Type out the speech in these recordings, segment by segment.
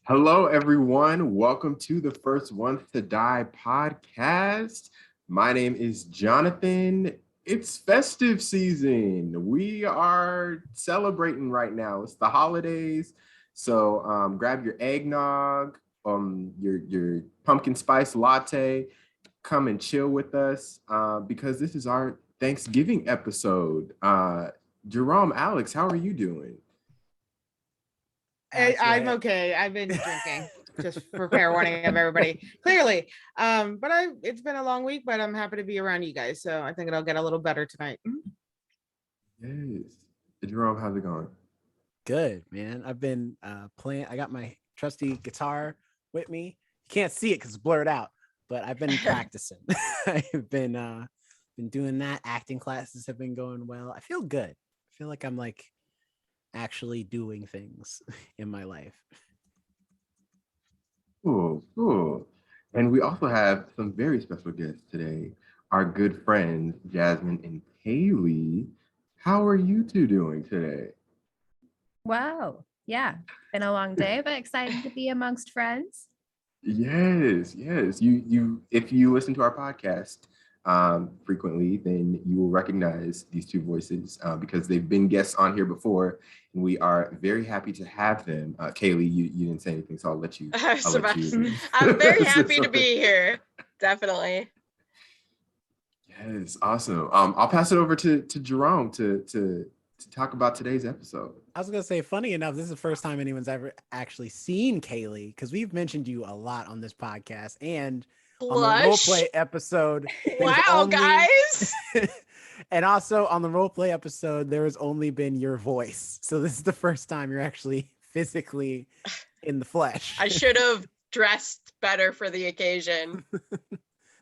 Hello, everyone. Welcome to the First Ones to Die podcast. My name is Jonathan. It's festive season. We are celebrating right now. It's the holidays. So grab your eggnog, your pumpkin spice latte. Come and chill with us because this is our Thanksgiving episode. Jerome, Alex, how are you doing? I'm okay. I've been drinking. Just for fair warning of everybody. Clearly. It's been a long week, but I'm happy to be around you guys. So I think it'll get a little better tonight. Yes. Jerome, how's it going? Good, man. I've been playing. I got my trusty guitar with me. You can't see it because it's blurred out, but I've been practicing. I've been doing that. Acting classes have been going well. I feel good. I feel like I'm like actually doing things in my life. Cool. And we also have some very special guests today. Our good friends, Jazmine and Kayle. How are you two doing today? Wow. Yeah. Been a long day, but excited to be amongst friends. Yes. You if you listen to our podcast frequently, then you will recognize these two voices because they've been guests on here before, and we are very happy to have them. Kayle, you didn't say anything, so I'll let you. I'm very happy to be here. Definitely. Yes, awesome. I'll pass it over to Jerome to talk about today's episode. I was gonna say, funny enough, this is the first time anyone's ever actually seen Kayle, because we've mentioned you a lot on this podcast and on the roleplay episode. Wow, guys! And also on the roleplay episode, there has only been your voice. So this is the first time you're actually physically in the flesh. I should have dressed better for the occasion.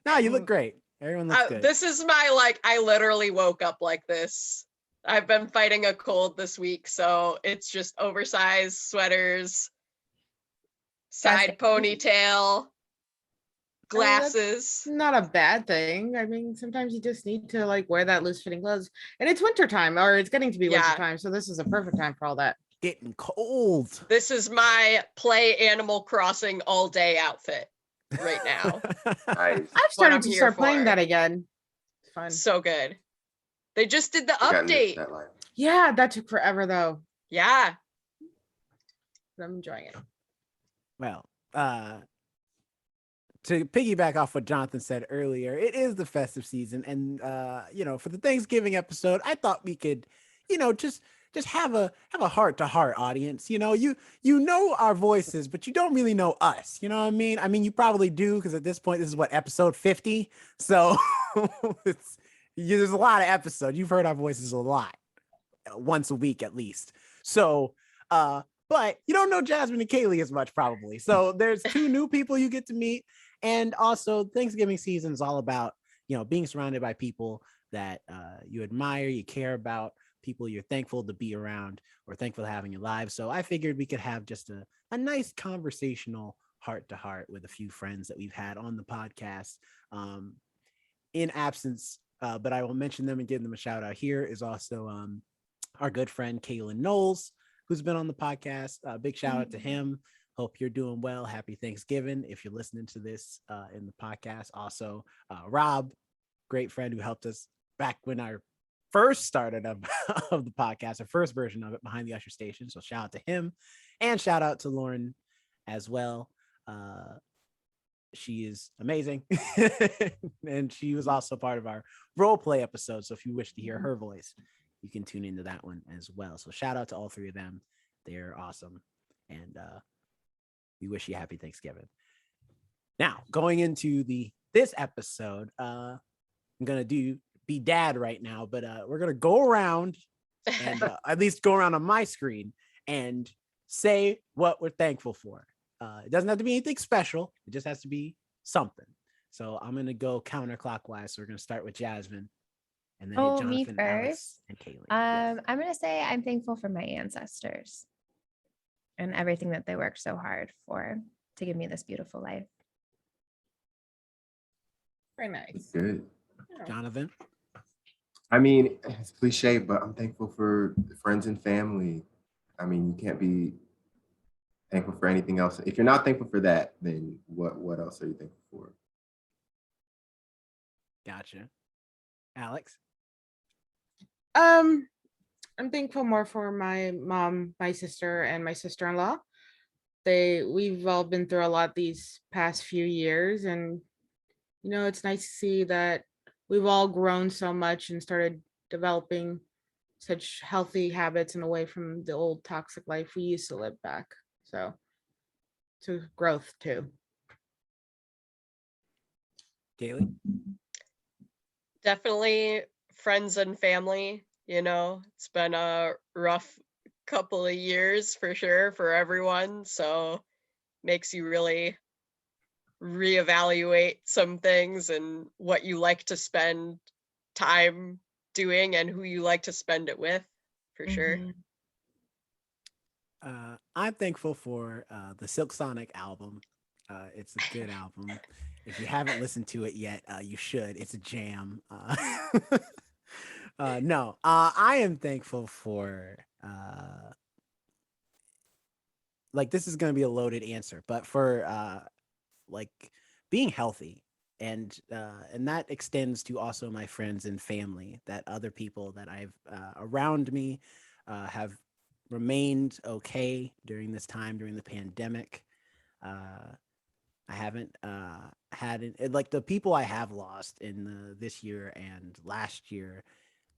No, you look great. Everyone looks good. This is my, I literally woke up like this. I've been fighting a cold this week, so it's just oversized sweaters, side ponytail, glasses. Not a bad thing. I mean, sometimes you just need to wear that loose fitting clothes. And it's wintertime, or it's getting to be wintertime, so this is a perfect time for all that. Getting cold. This is my play Animal Crossing all day outfit right now. Nice. I've started to start playing that again. It's fun. So good. They just did the update. Yeah, that took forever though. Yeah. But I'm enjoying it. Well, to piggyback off what Jonathan said earlier, it is the festive season, and for the Thanksgiving episode, I thought we could, just have a heart-to-heart audience. You know our voices, but you don't really know us. You know what I mean? I mean, you probably do, because at this point, this is what, episode 50. So there's a lot of episodes. You've heard our voices a lot, once a week at least. So, but you don't know Jazmine and Kayle as much, probably. So there's two new people you get to meet. And also, Thanksgiving season is all about, being surrounded by people that you admire, you care about, people you're thankful to be around or thankful to have in your lives. So I figured we could have just a nice conversational heart-to-heart with a few friends that we've had on the podcast. In absence, but I will mention them and give them a shout out here, is also our good friend Kaylin Knowles, who's been on the podcast. Big shout out to him. Hope you're doing well. Happy Thanksgiving if you're listening to this in the podcast. Also, Rob, great friend who helped us back when I first started of the podcast, our first version of it, Behind the Usher Station. So shout out to him, and shout out to Lauren as well. She is amazing. And she was also part of our role play episode. So if you wish to hear her voice, you can tune into that one as well. So shout out to all three of them. They're awesome. And we wish you happy Thanksgiving. Now, going into this episode, I'm going to be dad right now, but we're going to go around and at least go around on my screen and say what we're thankful for. It doesn't have to be anything special. It just has to be something. So I'm going to go counterclockwise. So we're going to start with Jazmine, and then hit me Jonathan, first. Alex, and Kayle. I'm going to say I'm thankful for my ancestors and everything that they worked so hard for to give me this beautiful life. Very nice. Good. Jonathan? I mean, it's cliche, but I'm thankful for friends and family. I mean, you can't be Thankful for anything else? If you're not thankful for that, then what else are you thankful for? Gotcha. Alex? I'm thankful more for my mom, my sister, and my sister-in-law. We've all been through a lot these past few years, and it's nice to see that we've all grown so much and started developing such healthy habits and away from the old toxic life we used to live back. So to growth too. Kayle? Definitely friends and family. It's been a rough couple of years for sure for everyone. So makes you really reevaluate some things and what you like to spend time doing and who you like to spend it with, for sure. I'm thankful for the Silk Sonic album. It's a good album. If you haven't listened to it yet, you should. It's a jam. No, I am thankful for like, this is going to be a loaded answer, but for like being healthy, and that extends to also my friends and family, that other people that I've around me have remained okay during this time, during the pandemic. I haven't had it, like, the people I have lost in this year and last year,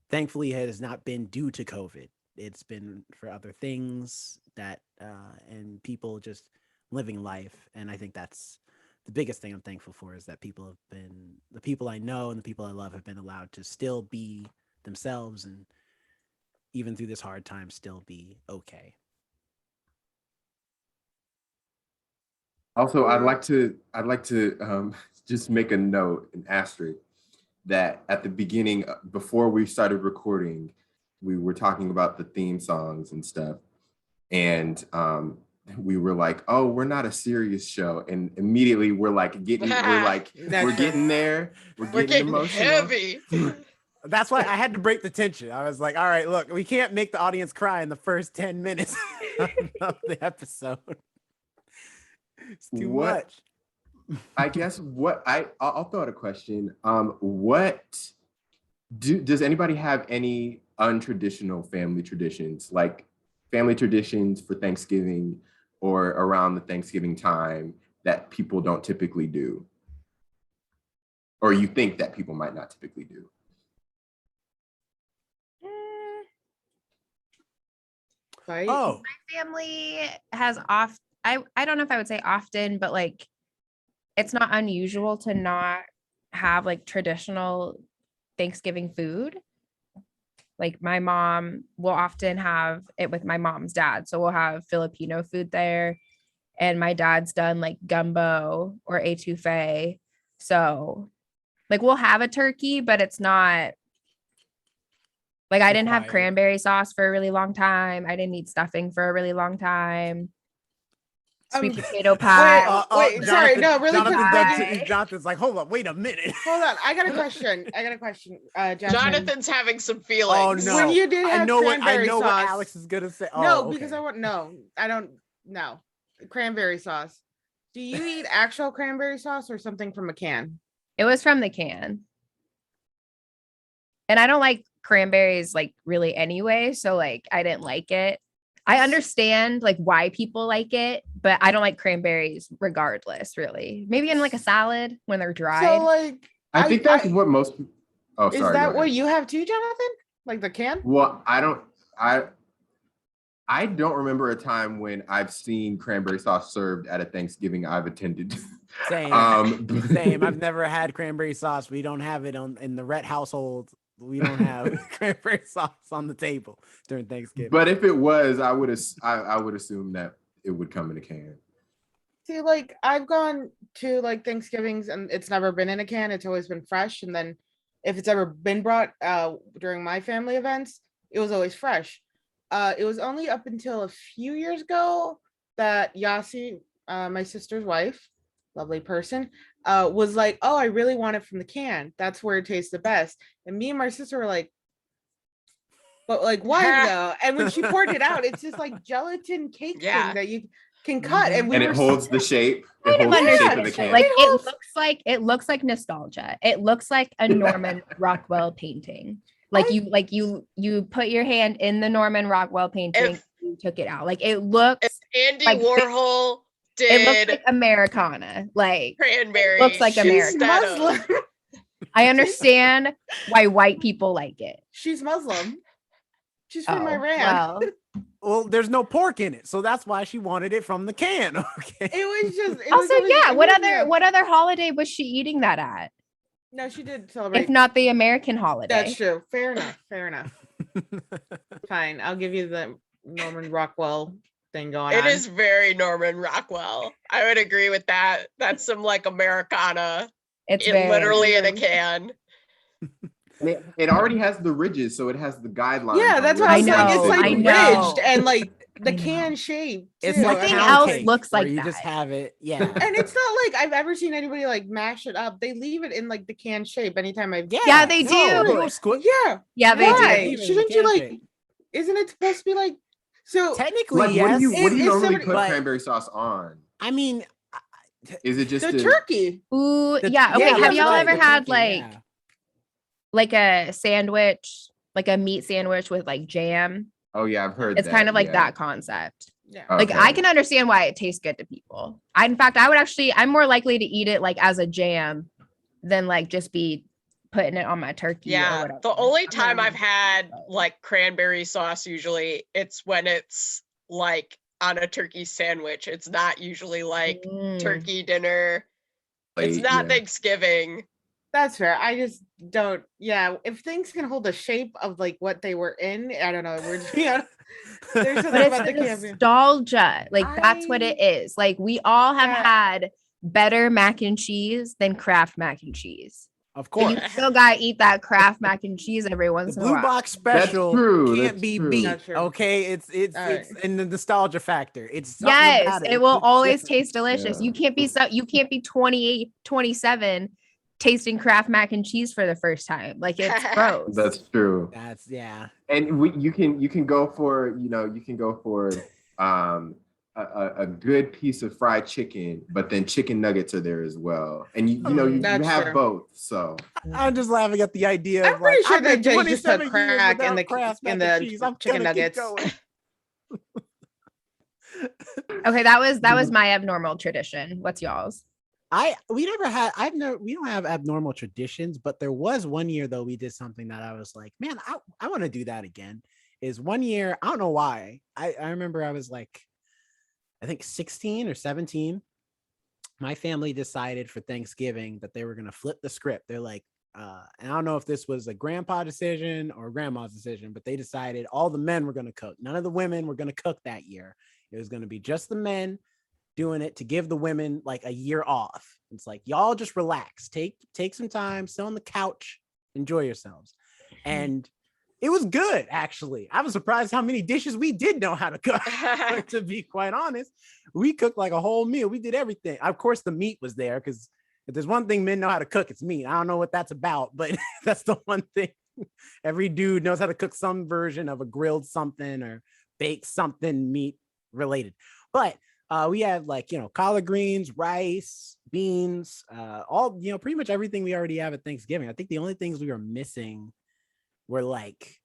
thankfully, it has not been due to COVID. It's been for other things that and people just living life. And I think that's the biggest thing I'm thankful for, is that the people I know and the people I love have been allowed to still be themselves, and even through this hard time, still be okay. Also, I'd like to just make a note, an asterisk, that at the beginning, before we started recording, we were talking about the theme songs and stuff, and we were like, "Oh, we're not a serious show," and immediately we're getting there, we're getting emotional. Heavy. That's why I had to break the tension. I was like, all right, look, we can't make the audience cry in the first 10 minutes of the episode. It's too much. I guess I'll throw out a question. Does anybody have any untraditional family traditions, like family traditions for Thanksgiving or around the Thanksgiving time, that people don't typically do, or you think that people might not typically do? Right? Oh, My family has I don't know if I would say often, but like, it's not unusual to not have like traditional Thanksgiving food. Like, my mom will often have it with my mom's dad. So we'll have Filipino food there. And my dad's done like gumbo or etouffee. So like, we'll have a turkey, but it's not like, I didn't have Required. cranberry sauce for a really long time. I didn't eat stuffing for a really long time. Sweet potato pie. Wait, sorry, no, really quick. Jonathan's like, hold up, wait a minute. Hold on, I got a question. Jazmine. Jonathan's having some feelings. Oh, no. When you did have I know cranberry what sauce, Alex is gonna say. No, because I don't know. Cranberry sauce. Do you eat actual cranberry sauce or something from a can? It was from the can. And I don't like cranberries like really anyway. So like, I didn't like it. I understand like why people like it, but I don't like cranberries regardless, really. Maybe in like a salad when they're dried. So like, I think that's what most. Oh, is sorry. that what you have too, Jonathan? Like the can? Well, I don't remember a time when I've seen cranberry sauce served at a Thanksgiving I've attended. Same. Same. I've never had cranberry sauce. We don't have it in the Rhett household. We don't have cranberry sauce on the table during Thanksgiving. But if it was, I would assume that it would come in a can. See, like, I've gone to like Thanksgivings and it's never been in a can. It's always been fresh. And then if it's ever been brought during my family events, it was always fresh. It was only up until a few years ago that Yasi, my sister's wife, lovely person, was like, "Oh, I really want it from the can. That's where it tastes the best." And me and my sister were like, "But like, why though?" And when she poured it out, it's just like gelatin cake thing that you can cut, and we And were it holds the shape. Kind It of holds the shape of the understand. can. Like it looks like nostalgia. It looks like a Norman Rockwell painting. Like you put your hand in the Norman Rockwell painting, you took it out. Like it looks Andy like Warhol it looks did like Americana. Like cranberry. looks like She's America. Muslim. I understand why white people like it. She's Muslim. She's from Oh, Iran. Well, there's no pork in it, so that's why she wanted it from the can. Okay. It was just Also, yeah. it What other holiday was she eating that at? No, she did celebrate. If not the American holiday. That's true. Fair enough. Fair enough. Fine. I'll give you the Norman Rockwell thing going on. It is very Norman Rockwell. I would agree with that. That's some like Americana. It's Literally in a can. It already has the ridges, so it has the guidelines. Yeah, on that's where what I I was the saying. know, It's like I know. ridged and like the I know. can shape. It's too. like Nothing pound else cake, looks where like you just that. have it. Yeah. And it's not like I've ever seen anybody like mash it up. They leave it in like the can shape anytime I've Yeah, they no, do. you don't squish. Yeah. Yeah, they Why? do. Even Shouldn't you can like shape. isn't it supposed to be like so Technically, Like, yes. what do you If normally somebody- put but- cranberry sauce on? I mean, Is it just the a- turkey? Ooh, the- yeah. Okay. yeah, Have that's y'all right, ever the had turkey, like yeah. a sandwich, like a meat sandwich with like jam? Oh yeah, I've heard. It's that, kind of like yeah. that concept. Yeah. Like Okay. I can understand why it tastes good to people. In fact, I'm more likely to eat it like as a jam than like just be putting it on my turkey. Or Yeah. whatever. The only I'm time not I've had like cranberry sauce, usually it's when it's like on a turkey sandwich. It's not usually like Mm. turkey dinner. It's Like, not yeah. Thanksgiving. That's fair. I just don't. Yeah, if things can hold the shape of like what they were in, I don't know. We're just, there's something But about the it's camping. nostalgia. Like that's what it is. Like we all have Yeah. had better mac and cheese than Kraft mac and cheese. Of But you course, still gotta eat that Kraft mac and cheese every the once in a blue while. box That's special true, can't that's be true. beat. That's true. Okay, it's All it's in the nostalgia factor. It's something Yes, about it will It's always different. taste delicious. Yeah. You can't be 28, 27 tasting Kraft mac and cheese for the first time. Like it's gross. That's true. That's yeah. And you can go for a good piece of fried chicken, but then chicken nuggets are there as well, and you That's have true. both. So I'm just laughing at the idea. I'm of pretty like, sure I've that been Jay just put 27 years crack in without the Kraft in mac and the cheese. I'm chicken gonna keep nuggets. going. Okay, that was my abnormal tradition. What's y'all's? We don't have abnormal traditions, but there was one year though we did something that I was like, man, I want to do that again. Is one year, I don't know why. I remember I was like, I think 16 or 17. My family decided for Thanksgiving that they were gonna flip the script. They're like, and I don't know if this was a grandpa decision or grandma's decision, but they decided all the men were gonna cook. None of the women were gonna cook that year. It was gonna be just the men doing it to give the women like a year off. It's like, y'all just relax, take some time, sit on the couch, enjoy yourselves. And it was good, actually. I was surprised how many dishes we did know how to cook. To be quite honest, we cooked like a whole meal. We did everything. Of course, the meat was there because if there's one thing men know how to cook, it's meat. I don't know what that's about, but that's the one thing. Every dude knows how to cook some version of a grilled something or bake something meat related. But we had like, collard greens, rice, beans, all, pretty much everything we already have at Thanksgiving. I think the only things we were missing were like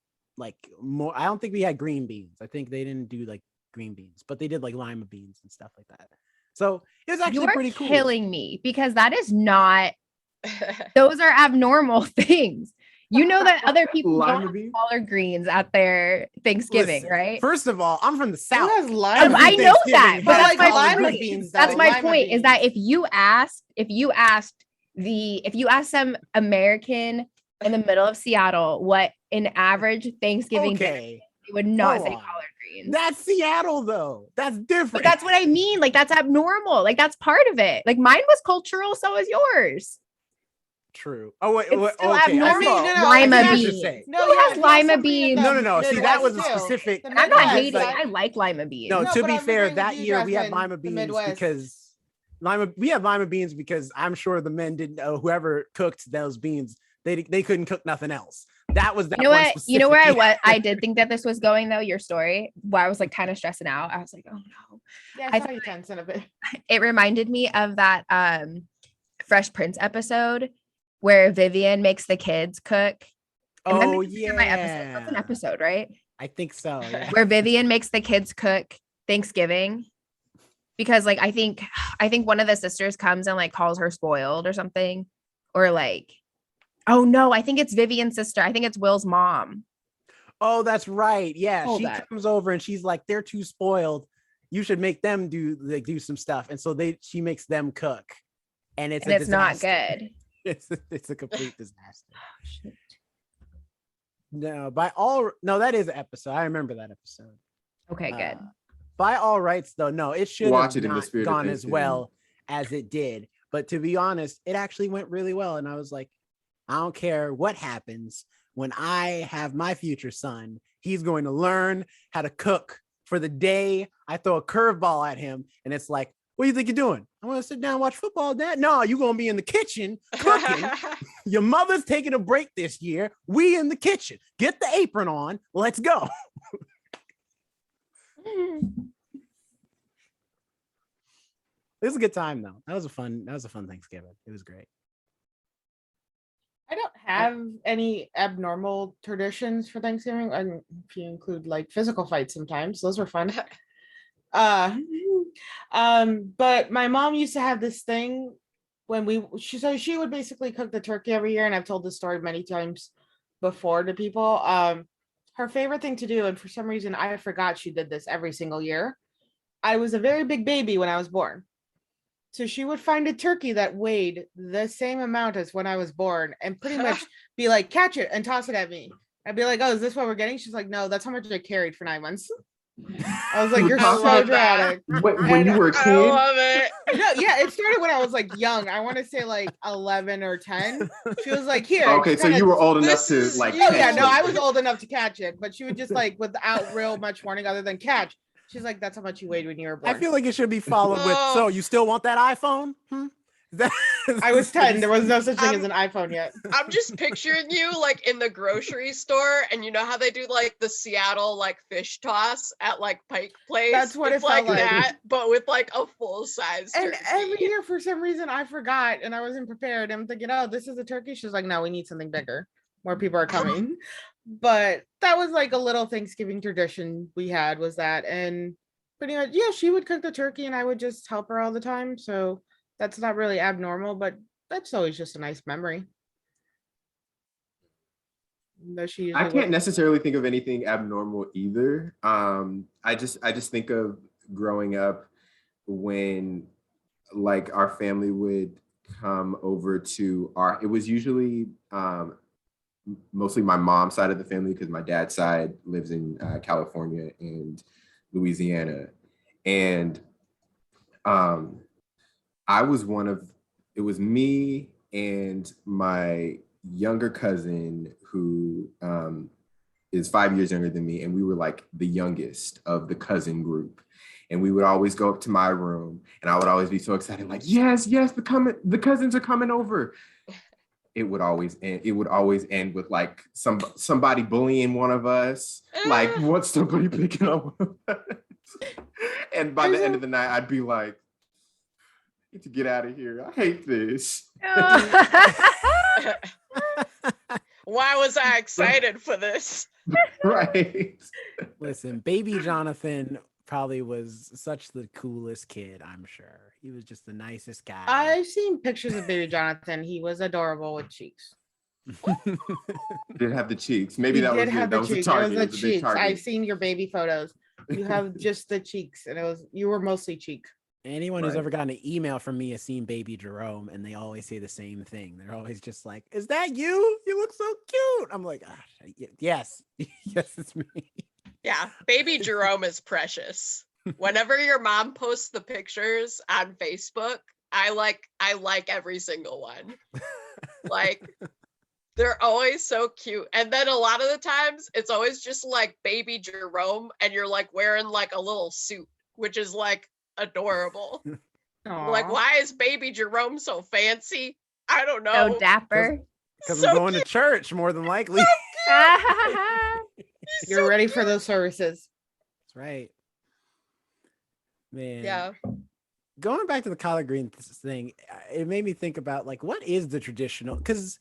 more. I don't think we had green beans. I think they didn't do like green beans, but they did like lima beans and stuff like that. So it was actually You're pretty cool. killing me because that is not, those are abnormal things. You know that other people Lima don't have beans? collard greens at their Thanksgiving, Listen, right? First of all, I'm from the Who South. has lima I know that, Thanksgiving but has that's my collard point. greens. That's my Lima point. Is that beans. if you asked some American in the middle of Seattle what an average Thanksgiving dinner, Okay, they would not hold say on. collard greens. That's Seattle though. That's different. But that's what I mean. Like that's abnormal. Like that's part of it. Like mine was cultural, so is yours. True. Oh wait, It's wait, still okay. abnormal. I see. no, Lima I see what beans. you're saying. No, Who yeah, has it's not lima something in beans? the No. See, that was a Midwest, too. specific. The And I'm not Midwest, hating. like- I like lima beans. No, No, to but be I'm fair, agreeing with that you, year we had Jasmine, lima the beans Midwest. because we had lima beans because I'm sure the men didn't know whoever cooked those beans, they couldn't cook nothing else. That was that. You know one what? You know where specific- I did think that this was going though. Your story, where I was like kind of stressing out. I was like, oh no. Yeah, I I saw you tense in a bit. It reminded me of that Fresh Prince episode where Vivian makes the kids cook. Am I Oh mixing up my episode? yeah, That's an episode, right? I think so. Yeah. Where Vivian makes the kids cook Thanksgiving. Because like I think one of the sisters comes and like calls her spoiled or something. Or like, oh no, I think it's Vivian's sister. I think it's Will's mom. Oh, that's right. Yeah, Hold she that. comes over and she's like, they're too spoiled. You should make them do some stuff. And so she makes them cook. And it's not good. It's a complete disaster. No, that is an episode. I remember that episode. Okay, good. By all rights, though, no, it should Watch have it in the not spirit of gone as Thanksgiving. well as it did. But to be honest, it actually went really well. And I was like, I don't care what happens when I have my future son. He's going to learn how to cook for the day I throw a curveball at him. And it's like, what do you think you're doing? I want to sit down and watch football, Dad. No, you're going to be in the kitchen cooking. Your mother's taking a break this year. We in the kitchen. Get the apron on. Let's go. It was a good time though. That was a fun Thanksgiving. It was great. I don't have any abnormal traditions for Thanksgiving. And if you include like physical fights sometimes, those were fun. But my mom used to have this thing when she would basically cook the turkey every year, and I've told this story many times before to people. Her favorite thing to do, and for some reason I forgot she did this every single year. I was a very big baby when I was born. So she would find a turkey that weighed the same amount as when I was born and pretty much be like, catch it and toss it at me. I'd be like, oh, is this what we're getting? She's like, no, that's how much I carried for 9 months. I was like, you're I so love that. dramatic. When you were a I kid, love it. No, yeah, it started when I was like young. I want to say like 11 or 10. She was like, here. okay, so you were old enough This to is like. you. Oh, yeah, catch no, it. I was old enough to catch it, but she would just like without real much warning other than catch. She's like, that's how much you weighed when you were born. I feel like it should be followed with, so you still want that iPhone? I was 10. There was no such thing as an iPhone yet. I'm just picturing you like in the grocery store, and you know how they do like the Seattle like fish toss at like Pike Place. That's what it's it felt like. that, but with like a full size And turkey. every year, for some reason, I forgot and I wasn't prepared. I'm thinking, oh, this is a turkey. She's like, no, we need something bigger. More people are coming. But that was like a little Thanksgiving tradition we had, was that. And pretty much, yeah, she would cook the turkey and I would just help her all the time. So that's not really abnormal, but that's always just a nice memory. No, she I usually can't wouldn't. necessarily think of anything abnormal either. I just think of growing up when like our family would come over to it was usually mostly my mom's side of the family, because my dad's side lives in California and Louisiana. And it was me and my younger cousin who is 5 years younger than me, and we were like the youngest of the cousin group. And we would always go up to my room, and I would always be so excited, like, yes, the cousins are coming over. It would always end with like somebody bullying one of us, like, what's somebody picking up one of us? And by the end of the night, I'd be like, I need to get out of here. I hate this. Why was I excited for this? Right. Listen, baby Jonathan probably was such the coolest kid, I'm sure. He was just the nicest guy. I've seen pictures of baby Jonathan. He was adorable with cheeks. Did have the cheeks. Maybe He that was did good. have That the was a cheeks. target. It It was was the a big cheeks. target. I've seen your baby photos. You have just the cheeks, and you were mostly cheek. Anyone who's Right. ever gotten an email from me has seen baby Jerome, and they always say the same thing. They're always just like, is that you? You look so cute. I'm like, yes. Yes, it's me. Yeah, baby Jerome is precious. Whenever your mom posts the pictures on Facebook, I like every single one. Like, they're always so cute. And then a lot of the times it's always just like baby Jerome, and you're like wearing like a little suit, which is like adorable. Like, Aw. why is baby Jerome so fancy? I don't So know. dapper. Because So I'm going to church, more than likely. You're ready for those services. That's right. Man. Yeah. Going back to the collard green thing, it made me think about like what is the traditional, because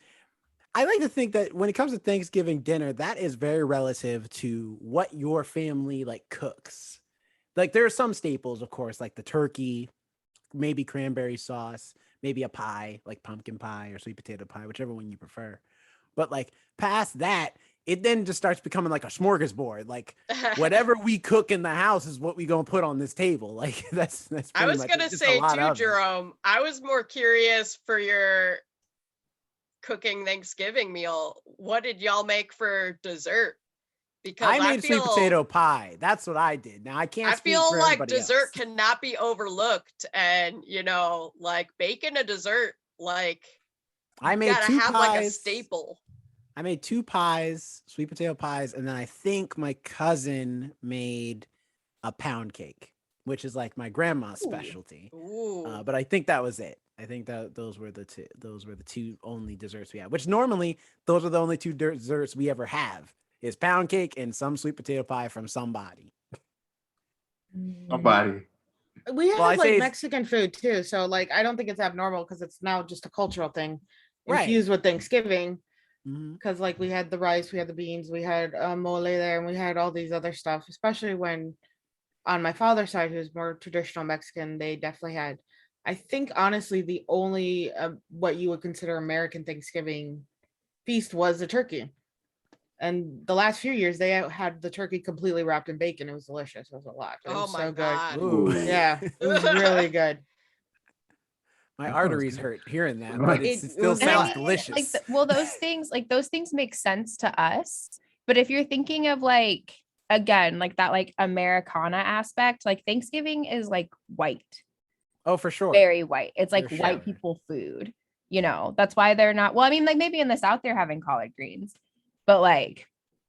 I like to think that when it comes to Thanksgiving dinner, that is very relative to what your family like cooks. Like there are some staples, of course, like the turkey, maybe cranberry sauce, maybe a pie, like pumpkin pie or sweet potato pie, whichever one you prefer. But like past that, it then just starts becoming like a smorgasbord. Like whatever we cook in the house is what we gonna put on this table. Like that's I was much, gonna just say a lot too, of it. Jerome, I was more curious for your cooking Thanksgiving meal. What did y'all make for dessert? Because I made sweet potato pie. That's what I did. Now I can't I speak feel for like everybody dessert else. cannot be overlooked, and like baking a dessert, like I you made gotta 2 have like a pies. staple. I made 2 pies, sweet potato pies, and then I think my cousin made a pound cake, which is like my grandma's specialty. Ooh. But I think that was it. I think that those were the two only desserts we had. Which normally those are the only 2 desserts we ever have: is pound cake and some sweet potato pie from somebody. Somebody. We have Well, I say like it's- Mexican food too, so like I don't think it's abnormal because it's now just a cultural thing Right. infused with Thanksgiving. Mhm. Because like we had the rice, we had the beans, we had mole there, and we had all these other stuff. Especially when on my father's side, who's more traditional Mexican, they definitely had. I think honestly, the only what you would consider American Thanksgiving feast was the turkey. And the last few years, they had the turkey completely wrapped in bacon. It was delicious. It was a lot. It Oh was my so God. good. Ooh. Yeah, it was really good. My That sounds arteries good. hurt hearing that, Right. but It it still was And I sounds not. mean, delicious. like those things make sense to us. But if you're thinking of like again, like that like Americana aspect, like Thanksgiving is like white, Oh, for sure. very white. It's like For white sure. people food. That's why they're not. Well, I mean, like maybe in the South they're having collard greens, but like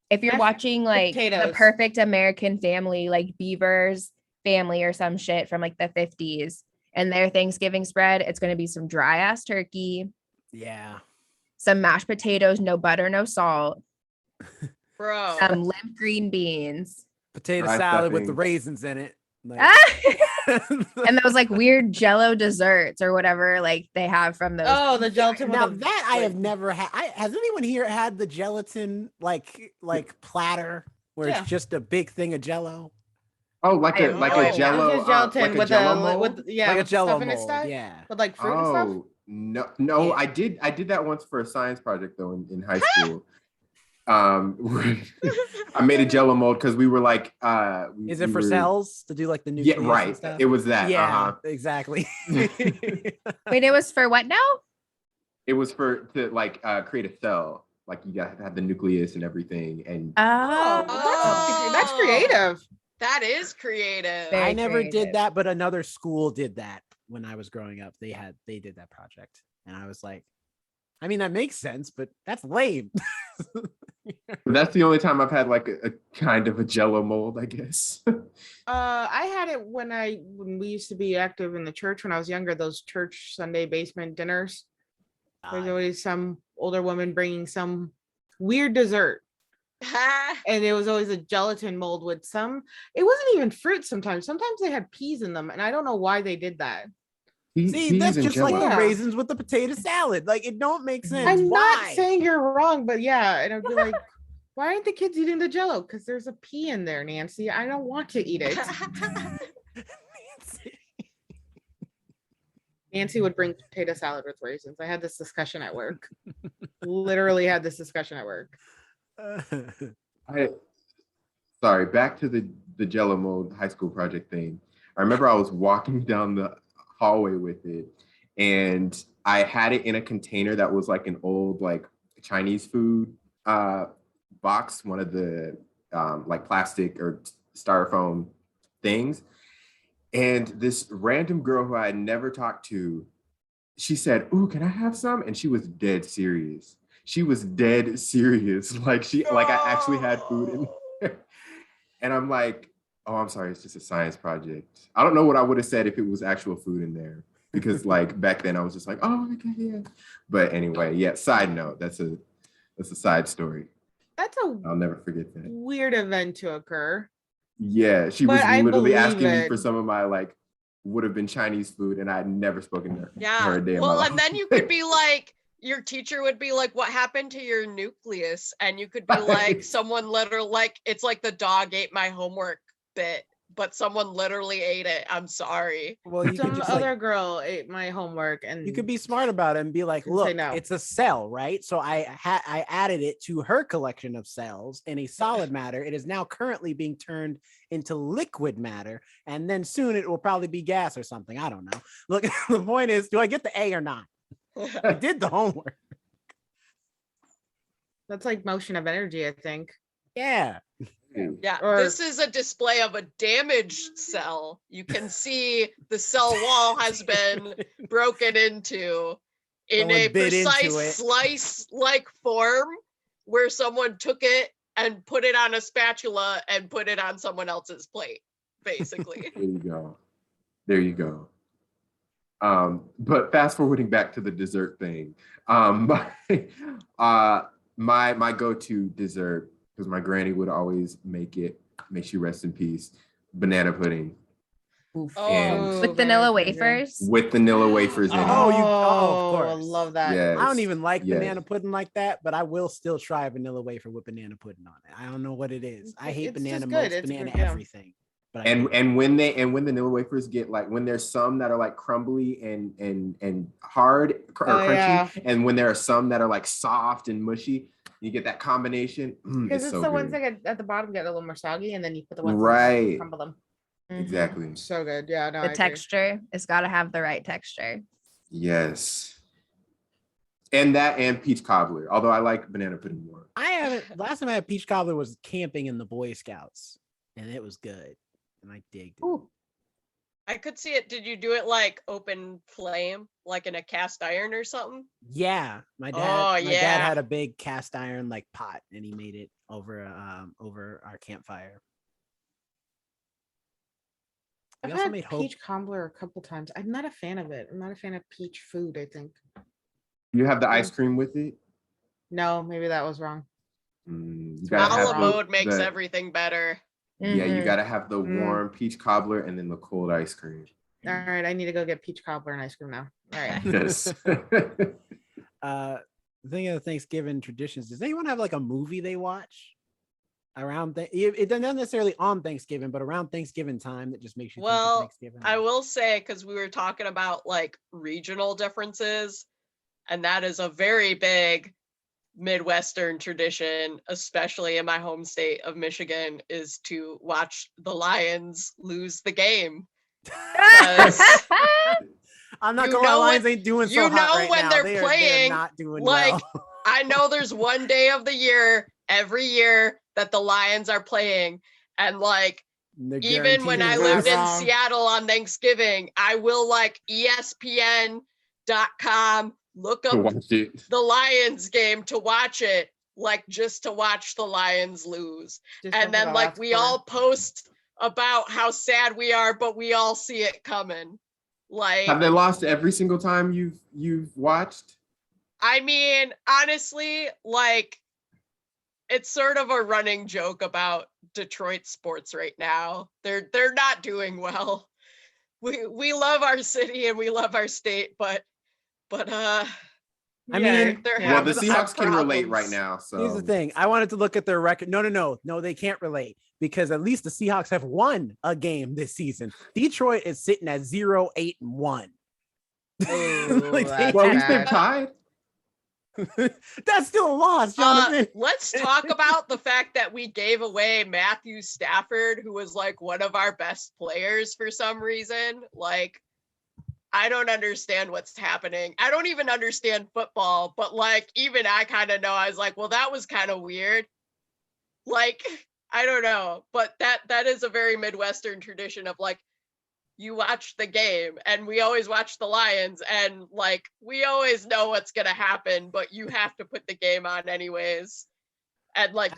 if you're Mashed watching like the potatoes. perfect American family, like Beaver's family or some shit from like the 50s, and their Thanksgiving spread, it's going to be some dry ass turkey, Yeah. some mashed potatoes, no butter, no salt, Bro. some limp green beans, Potato Dry salad with the stuffing. raisins in it. Like, and those like weird Jello desserts or whatever like they have from those. Oh, the gelatin with now the that I have like- never had. Has anyone here had the gelatin like platter where Yeah. it's just a big thing of Jello, Oh, like I a have like no a idea. Jello, It's just gelatin like a with Jello the mold? with yeah like a with the Jello stuff in mold? its stuff Yeah. with like fruit and stuff. Oh no, Yeah. I did that once for a science project though in high school. I made a Jello mold because we were like, Is it we for were- cells to do like the Yeah, nucleus right. and stuff? It was that. Yeah, exactly. Wait, it was for what now? It was to like create a cell. Like you got to have the nucleus and everything. And Oh, that's creative. That is creative. Very I never creative. did that, but another school did that when I was growing up. They did that project, and I was like, I mean, that makes sense, but that's lame. that's the only time I've had like a kind of a Jello mold, I guess. I had it when we used to be active in the church when I was younger. Those church Sunday basement dinners. There's always some older woman bringing some weird dessert, and it was always a gelatin mold with some. It wasn't even fruit. Sometimes they had peas in them, and I don't know why they did that. See, that's and just like Jell-O. the Yeah. raisins with the potato salad. Like it don't make sense. I'm Why? not saying you're wrong, but yeah, and I'd be like, why aren't the kids eating the Jello? Because there's a pea in there, Nancy. I don't want to eat it. Nancy would bring potato salad with raisins. I had this discussion at work. Literally had this discussion at work. Sorry, back to the Jello mold high school project thing. I remember I was walking down the hallway with it, and I had it in a container that was like an old like Chinese food box, one of the like plastic or styrofoam things. And this random girl who I had never talked to, she said, "Ooh, can I have some?" And she was dead serious. She was dead serious. Like I actually had food in there. And I'm like, "Oh, I'm sorry, it's just a science project." I don't know what I would have said if it was actual food in there. Because like back then I was just like, "Oh, okay, yeah." But anyway, yeah, side note, that's a side story. That's a I'll never forget that. weird event to occur. Yeah, she But was I literally believe asking me it. for some of my like would have been Chinese food, and I had never spoken to her Yeah. a day in my Well, life. and then you could be like, your teacher would be like, what happened to your nucleus? And you could be like, Right. someone literally, like, it's like the dog ate my homework bit, but someone literally ate it. I'm sorry. Well, you could Some just other like girl ate my homework, and you could be smart about it and be like, Didn't say look, no. it's a cell, right? So I added it to her collection of cells in a solid matter. It is now currently being turned into liquid matter, and then soon it will probably be gas or something. I don't know. Look, the point is, do I get the A or not? I did the homework. that's like motion of energy, I think. Yeah. Yeah, Or- this is a display of a damaged cell. You can see the cell wall has been broken into in Someone a bit into precise it. slice-like form where someone took it and put it on a spatula and put it on someone else's plate, basically. There you go. There you go. But fast forwarding back to the dessert thing, my go-to dessert, because my granny would always make it, may she rest in peace, banana pudding Oof. And- With vanilla banana pudding. wafers. with vanilla wafers in it. Oh, of I course. love that. Yes. I don't even like yes. banana pudding like that, but I will still try a vanilla wafer with banana pudding on it. I don't know what it is. I hate It's just banana good. most, It's banana good, yeah. everything. But I do. And when when vanilla wafers get like, when there's some that are like crumbly and hard or Oh, crunchy, yeah. and when there are some that are like soft and mushy, you get that combination. Because it's so the good. ones that get at the bottom get a little more soggy, and then you put the ones Right. that crumble them. Mhm. Exactly. So good. Yeah, no, I The agree. texture, it's got to have the right texture. Yes. And that and peach cobbler, although I like banana pudding more. I haven't. Last time I had peach cobbler was camping in the Boy Scouts, and it was good, and I digged it. Ooh. I could see it. Did you do it like open flame, like in a cast iron or something? Yeah, my dad. Oh, my dad yeah. had a big cast iron like pot, and he made it over our campfire. We I've also had made hope. peach cobbler a couple times. I'm not a fan of it. I'm not a fan of peach food, I think. You have the ice cream with it. No, maybe that was wrong. You Gotta gotta have A la have mode makes the- everything better. Yeah, you Mhm. gotta have the Mm. warm peach cobbler and then the cold ice cream. All right, I need to go get peach cobbler and ice cream now. All right. Yes. Thinking of Thanksgiving traditions, does anyone have like a movie they watch around? It doesn't necessarily on Thanksgiving, but around Thanksgiving time that just makes you think Well, of Thanksgiving. I will say, because we were talking about like regional differences, and that is a very big Midwestern tradition, especially in my home state of Michigan, is to watch the Lions lose the game. I'm not you gonna lie, know Lions when- ain't doing so you hot know right when now. they're They're playing, not doing like, well. I know there's one day of the year, every year, that the Lions are playing, and like, They're even when I guaranteed to lived lose. in wrong. Seattle on Thanksgiving, I will like ESPN.com, look To up watch it. the Lions game to watch it, like just to watch the Lions lose. Just And over then the like last we quarter. all post about how sad we are, but we all see it coming. Like, Have they lost every single time you've watched? I mean, honestly, like, it's sort of a running joke about Detroit sports right now. They're not doing well. We love our city and we love our state, but I yeah, mean, they're Well, the having some Seahawks can relate right problems. now. So Here's the thing. I wanted to look at their record. No, they can't relate because at least the Seahawks have won a game this season. Detroit is sitting at 0-8-1. Oh, Like, that's Well, at least they're bad. tied. that's still a loss, Jonathan. Let's talk about the fact that we gave away Matthew Stafford, who was like one of our best players for some reason. Like, I don't understand what's happening. I don't even understand football, but like, even I kind of know. I was like, well, that was kind of weird. Like, I don't know, but that is a very Midwestern tradition of like, you watch the game, and we always watch the Lions, and like, we always know what's gonna happen, but you have to put the game on anyways. And like,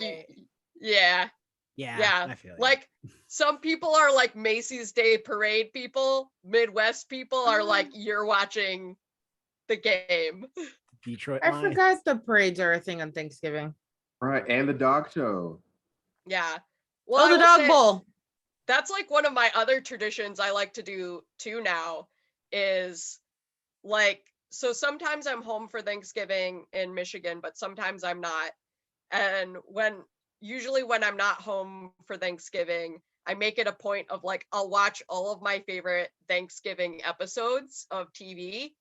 yeah, Yeah, I feel you. like, some people are like Macy's Day Parade people. Midwest people are like, you're watching the game. Detroit I Lions. forgot the parades are a thing on Thanksgiving. Right, and the dog show. Yeah. Well, Oh, the I will dog say, bowl. that's like one of my other traditions I like to do too now is like, so sometimes I'm home for Thanksgiving in Michigan, but sometimes I'm not. And usually when I'm not home for Thanksgiving, I make it a point of like, I'll watch all of my favorite Thanksgiving episodes of TV.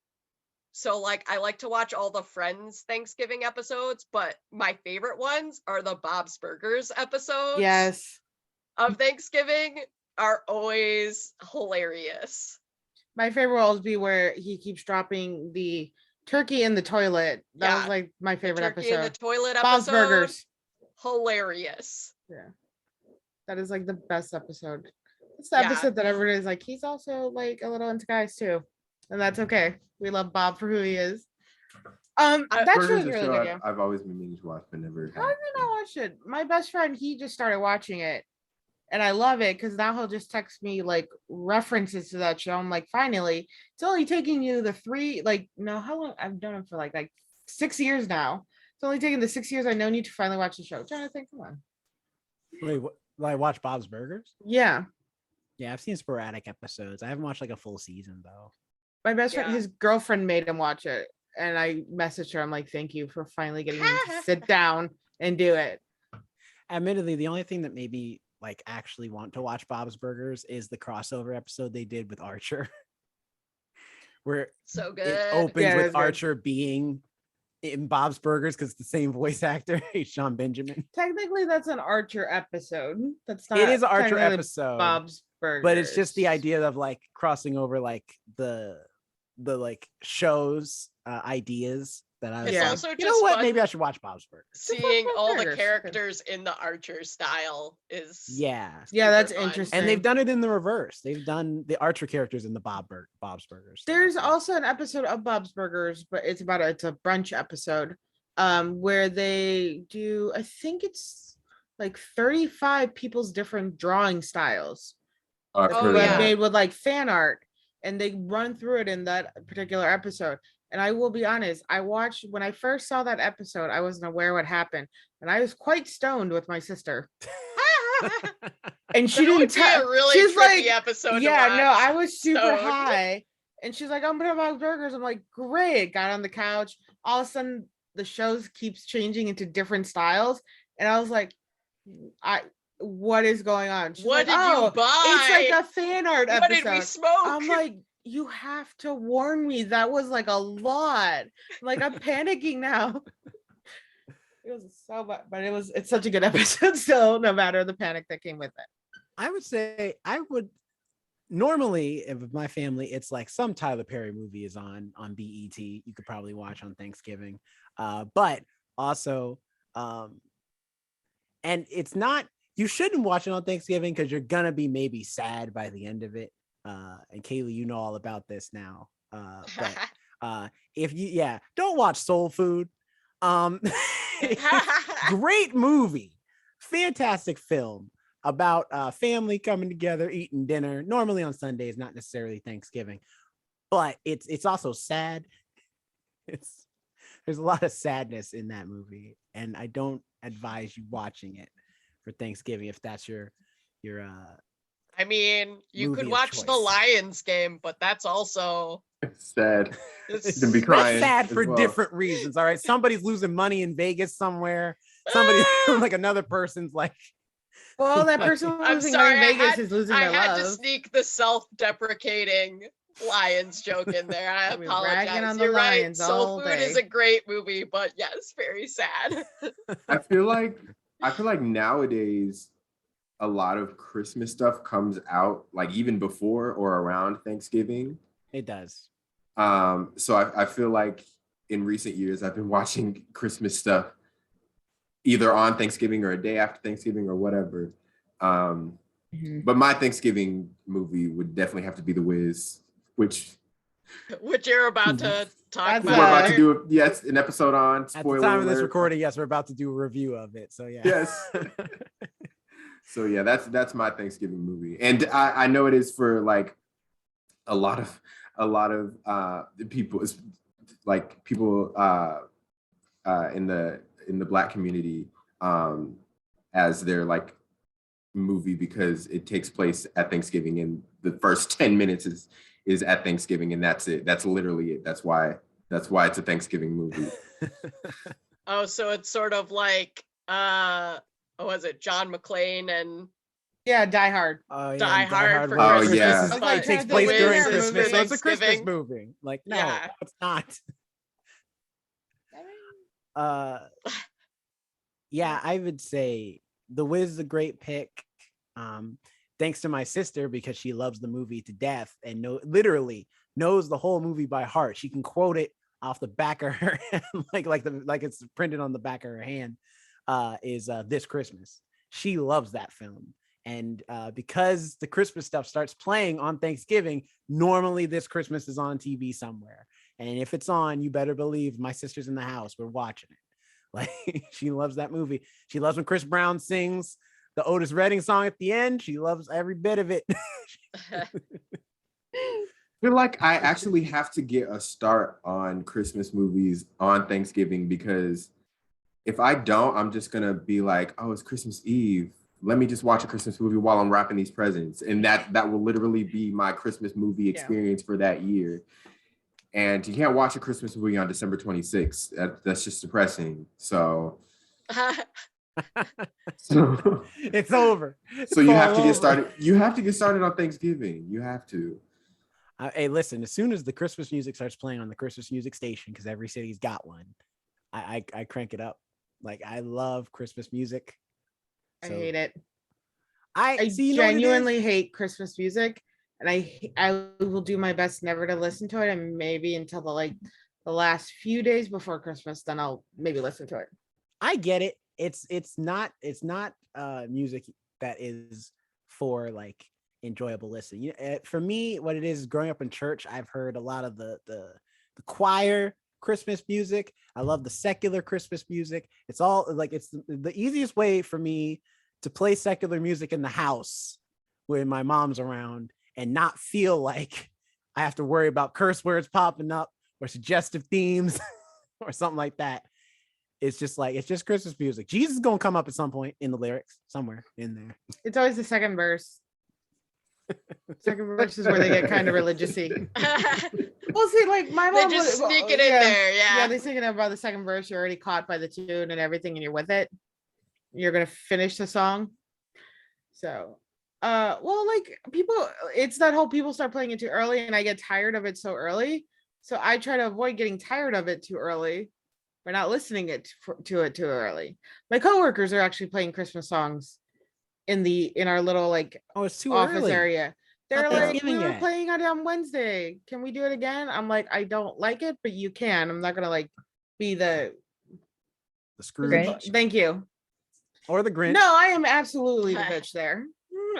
So like, I like to watch all the Friends Thanksgiving episodes, but my favorite ones are the Bob's Burgers episodes. Yes. Of Thanksgiving are always hilarious. My favorite will always be where he keeps dropping the turkey in the toilet. That was like my favorite Turkey episode. in the toilet Bob's episode. Burgers. Hilarious. Yeah. That is like the best episode. It's the episode that everybody's like, he's also like a little into guys too. And that's okay. We love Bob for who he is. That Burgers show's is a really show good, yeah. I've always been meaning to watch, but never How did I not watch it? My best friend, he just started watching it. And I love it because now he'll just text me like references to that show. I'm like, finally, it's only taking you how long? I've done it for like 6 years now. It's only taking the 6 years I've known you to finally watch the show. Jonathan, come on. Wait, what? I watch Bob's Burgers? Yeah. Yeah, I've seen sporadic episodes. I haven't watched like a full season though. My best friend, his girlfriend made him watch it. And I messaged her. I'm like, thank you for finally getting him to sit down and do it. Admittedly, the only thing that made me like actually want to watch Bob's Burgers is the crossover episode they did with Archer. Where so good. It opens with Archer being in Bob's Burgers because it's the same voice actor, Sean Benjamin. Technically, that's an Archer episode. That's not. It is an Archer episode. Bob's Burgers. But it's just the idea of like crossing over like the like shows ideas that I was like, also you know what? Maybe I should watch Bob's Burgers. Seeing all the characters in the Archer style is that's fun. interesting. And they've done it in the reverse. They've done the Archer characters in the Bob's Burgers. There's also an episode of Bob's Burgers, but it's a brunch episode, where they do, I think it's like 35 people's different drawing styles. Made with like fan art, and they run through it in that particular episode. And I will be honest, when I first saw that episode, I wasn't aware what happened. And I was quite stoned with my sister. And she didn't tell. Really she's like, episode. Yeah, no, I was super high. And she's like, I'm gonna buy burgers. I'm like, great. Got on the couch. All of a sudden, the shows keeps changing into different styles. And I was like, what is going on? She's what like, did you buy? It's like a fan art episode. What did we smoke? I'm like, you have to warn me. That was like a lot. Like, I'm panicking now. It was so bad, but it's such a good episode still, no matter the panic that came with it. I would say normally, if my family, it's like some Tyler Perry movie is on BET. You could probably watch on Thanksgiving. But also, and it's not, you shouldn't watch it on Thanksgiving because you're gonna be maybe sad by the end of it. And Kaylee, you know all about this now. But if you don't watch Soul Food. Great movie, fantastic film about family coming together, eating dinner, normally on Sundays, not necessarily Thanksgiving, but it's also sad. There's a lot of sadness in that movie, and I don't advise you watching it for Thanksgiving if that's your I mean, you could watch the Lions game, but that's also sad. It's to be crying. That's sad for different reasons. All right, somebody's losing money in Vegas somewhere. Somebody, like another person's like. Well, that person losing money in Vegas is losing their love. I had to sneak the self-deprecating Lions joke in there. I apologize. You're right. Soul Food is a great movie, but yes, very sad. I feel like nowadays a lot of Christmas stuff comes out like even before or around Thanksgiving. It does. So I feel like in recent years I've been watching Christmas stuff either on Thanksgiving or a day after Thanksgiving or whatever. But my Thanksgiving movie would definitely have to be The Wiz, which you're about to talk about. We're about to do an episode on. Spoiler at the time of this recording, yes, we're about to do a review of it. So yeah. Yes. So yeah, that's my Thanksgiving movie, and I know it is for like a lot of people, like people in the Black community. as their like movie because it takes place at Thanksgiving and the first 10 minutes is at Thanksgiving and that's it. That's literally it. That's why it's a Thanksgiving movie. Oh, so it's sort of like what was it, John McClane and Yeah, Die Hard. Oh, yeah, Die Hard for Oh, Christmas. yeah. It But takes The place Wiz during is Christmas, for so it's a Christmas Thanksgiving. movie. Like, no, Yeah. it's not. Yeah, I would say The Wiz is a great pick. Thanks to my sister because she loves the movie to death and literally knows the whole movie by heart. She can quote it off the back of her hand, like it's printed on the back of her hand. Is This Christmas. She loves that film. And because the Christmas stuff starts playing on Thanksgiving, normally This Christmas is on TV somewhere. And if it's on, you better believe my sister's in the house. We're watching it. Like, she loves that movie. She loves when Chris Brown sings the Otis Redding song at the end. She loves every bit of it. I feel like I actually have to get a start on Christmas movies on Thanksgiving because if I don't, I'm just gonna be like, oh, it's Christmas Eve. Let me just watch a Christmas movie while I'm wrapping these presents. And that will literally be my Christmas movie experience for that year. And you can't watch a Christmas movie on December 26th. That's just depressing. So It's over. So you have to get started. You have to get started on Thanksgiving. You have to. Hey, listen, as soon as the Christmas music starts playing on the Christmas music station, because every city's got one, I crank it up. Like, I love Christmas music. I hate it. I see, genuinely hate Christmas music, and I will do my best never to listen to it, and maybe until the last few days before Christmas, then I'll maybe listen to it. I get it. It's not music that is for like enjoyable listening. For me, what it is growing up in church, I've heard a lot of the choir Christmas music. I love the secular Christmas music. It's all like, it's the easiest way for me to play secular music in the house when my mom's around and not feel like I have to worry about curse words popping up or suggestive themes or something like that. It's just Christmas music. Jesus is gonna come up at some point in the lyrics, somewhere in there. It's always the second verse. Second verse is where they get kind of religious-y. Well, see, like my mom, they just sneak it in there. Yeah, they sing it about the second verse. You're already caught by the tune and everything, and you're with it. You're gonna finish the song. So, well, like people, it's that whole people start playing it too early, and I get tired of it so early. So I try to avoid getting tired of it too early. We're not listening to it too early. My coworkers are actually playing Christmas songs in our little like it's too office early. area. They're Not like, Thanksgiving we were yet. playing it on Wednesday. Can we do it again? I'm like, I don't like it, but you can. I'm not gonna like be the Scrooge Grinch. Thank you. or the Grinch. No, I am absolutely the bitch there.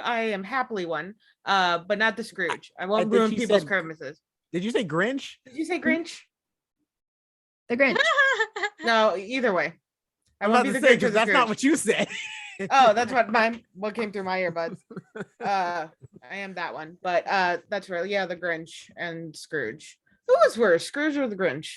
I am happily one, but not the Scrooge. I won't think ruin she people's said- Christmases. Did you say Grinch? Did you say Grinch? The Grinch. No, either way. I I'm won't about be to the say Grinch or because the that's not Scrooge. what you said. Oh, that's what came through my earbuds. I am that one, but that's really the Grinch and Scrooge. Who was worse, Scrooge or the Grinch?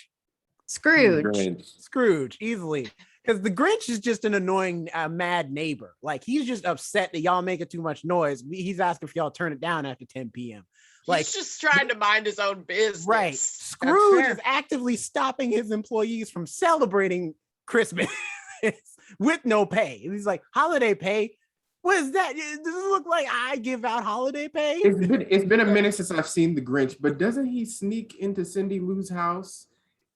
Scrooge. Scrooge, easily. Because the Grinch is just an annoying, mad neighbor. Like, he's just upset that y'all making too much noise. He's asking if y'all turn it down after 10 p.m. Like, he's just trying to mind his own business. right. Scrooge is actively stopping his employees from celebrating Christmas with no pay. And he's like, holiday pay? What is that? Does it look like I give out holiday pay? It's been a minute since I've seen the Grinch, but doesn't he sneak into Cindy Lou's house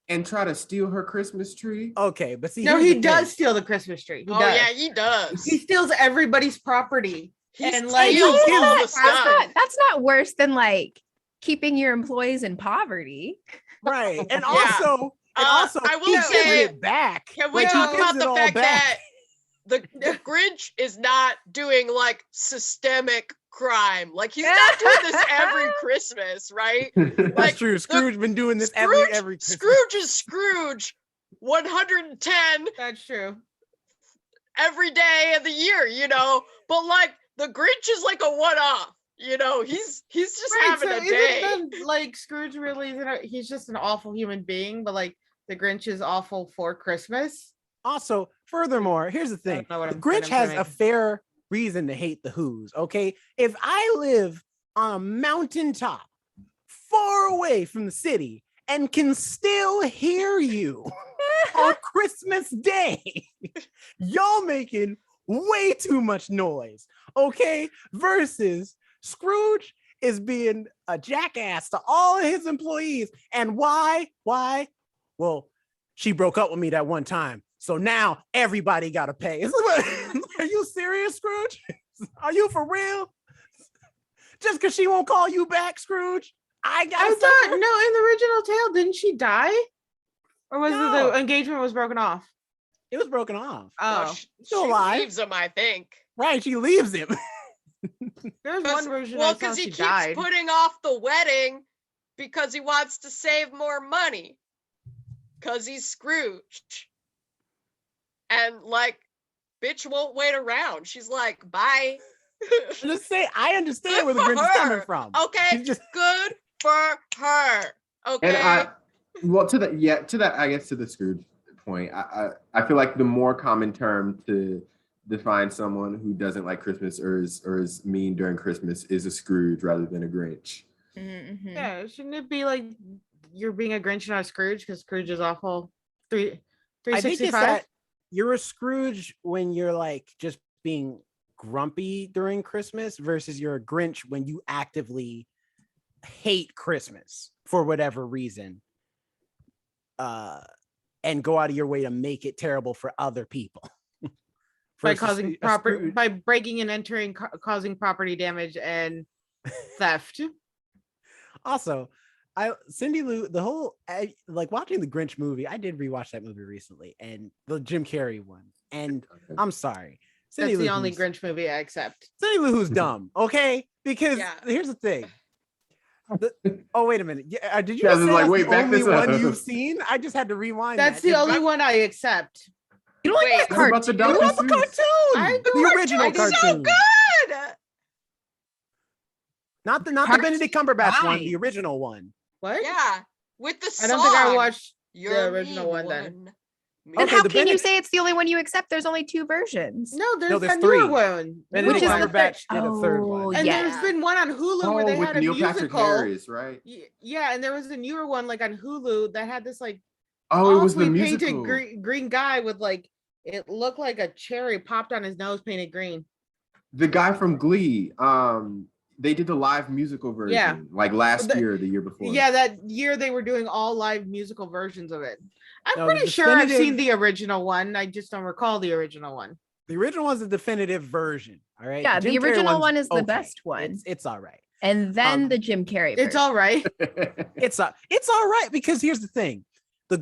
and try to steal her Christmas tree? Okay, but see, No, here's he the does thing. steal the Christmas tree. He Oh does. yeah, he does. He steals everybody's property. He and, steals like, all the That's stuff. not worse than like keeping your employees in poverty. Right. And Yeah. also, I will he gives say- it back. Can we Like, he talk gives about it the all fact back. that the Grinch is not doing like systemic crime? Like he's not doing this every Christmas, right? That's like, true. Scrooge been doing this Scrooge, every Christmas. Scrooge is Scrooge 110 That's true. every day of the year, you know. But like the Grinch is like a one-off, you know. He's just having a day. Isn't then, like Scrooge really isn't he's just an awful human being, but like the Grinch is awful for Christmas. Also, furthermore, here's the thing. know what The I'm Grinch has a saying. fair reason to hate the Who's, okay? If I live on a mountaintop far away from the city and can still hear you on Christmas Day, y'all making way too much noise, okay? Versus Scrooge is being a jackass to all of his employees. And why? Well, she broke up with me that one time. So now everybody got to pay. Are you serious, Scrooge? Are you for real? Just because she won't call you back, Scrooge? I thought, no, in the original tale, didn't she die? Or was it No. the engagement was broken off? It was broken off. Oh, Still she alive. leaves him, I think. Right, she leaves him. there's one version Well, I saw because he she keeps died. putting off the wedding because he wants to save more money. Because he's Scrooge. And like, bitch won't wait around. She's like, bye. Just say, I understand where Good the for Grinch is her. coming from. Okay, She's just good for her. Okay. And to that, I guess to the Scrooge point, I feel like the more common term to define someone who doesn't like Christmas or is mean during Christmas is a Scrooge rather than a Grinch. Mm-hmm. Yeah, shouldn't it be like you're being a Grinch, not a Scrooge? Because Scrooge is awful. I think it's 365. that you're a Scrooge when you're like just being grumpy during Christmas versus you're a Grinch when you actively hate Christmas for whatever reason. And go out of your way to make it terrible for other people. by Versus causing a Scrooge- by breaking and entering, causing property damage and theft. Also, Cindy Lou, like watching the Grinch movie, I did rewatch that movie recently, and the Jim Carrey one. And I'm sorry, Cindy That's the Lou only Who's- Grinch movie I accept. Cindy Lou Who's dumb, okay? Because Yeah. here's the thing. Oh, wait a minute. Yeah, did you Yeah, just say like, that's wait, the back only this one up. you've seen? I just had to rewind. That's that. the only one I accept. You don't like Wait, that what about the cartoon? You love the Seuss? cartoon. I do The original Cartoon's so cartoon. good. Not the Cartoon's Benedict Cumberbatch one, fine. the original one. What? Yeah, with the I song. don't think I watched You're the a original mean one then. Me Then Okay, how the can you Benedict- say it's the only one you accept? There's only two versions. No, there's there's a newer three. one. Benedict Which is the Cumberbatch did a third Oh, one. And yeah. there's been one on Hulu where they with had a Neil Patrick musical. Harris, right? Yeah, and there was a newer one like on Hulu that had this like Oh, it was the awfully musical. painted green guy with like it looked like a cherry popped on his nose painted green. The guy from Glee. They did the live musical version, Yeah. like last The- year, or the year before. Yeah, that year they were doing all live musical versions of it. I'm No, the pretty sure I've seen definitive- the original one. I just don't recall the original one. The original one's the definitive version. All right. Yeah, the Jim Carrey original one's one is the okay. best one. It's all right. And then Um, the Jim Carrey. It's version. all right. It's all right because here's the thing. The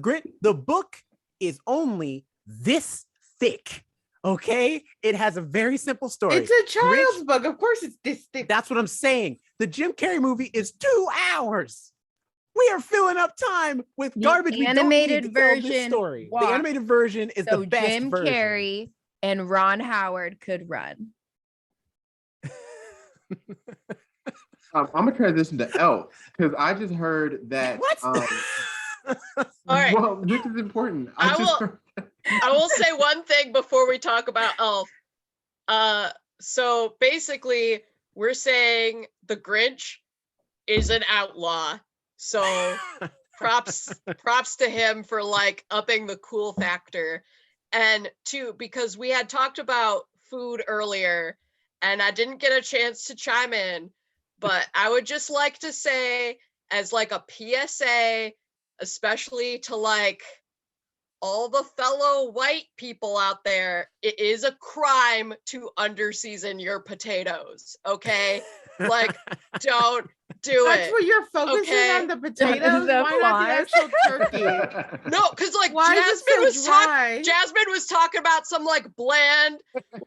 book is only this thick. Okay, it has a very simple story. It's a child's Grinch- book. Of course, it's this thick. That's what I'm saying. The Jim Carrey movie is 2 hours. We are filling up time with The garbage. We don't need animated to tell this version story. The walked. animated version is So the best Jim version. Carrey and Ron Howard could run. I'm gonna transition to Elf because I just heard that. What? All right. Well, this is important. I will say one thing before we talk about Elf. So basically, we're saying the Grinch is an outlaw. So props to him for like upping the cool factor. And two, because we had talked about food earlier and I didn't get a chance to chime in, but I would just like to say as like a PSA, especially to like all the fellow white people out there, it is a crime to underseason your potatoes. Okay. Like, don't do That's it. what you're focusing Okay. on, the potatoes. The Why not the actual turkey? No, because like Why is it so dry? Jazmine was talking about some like bland,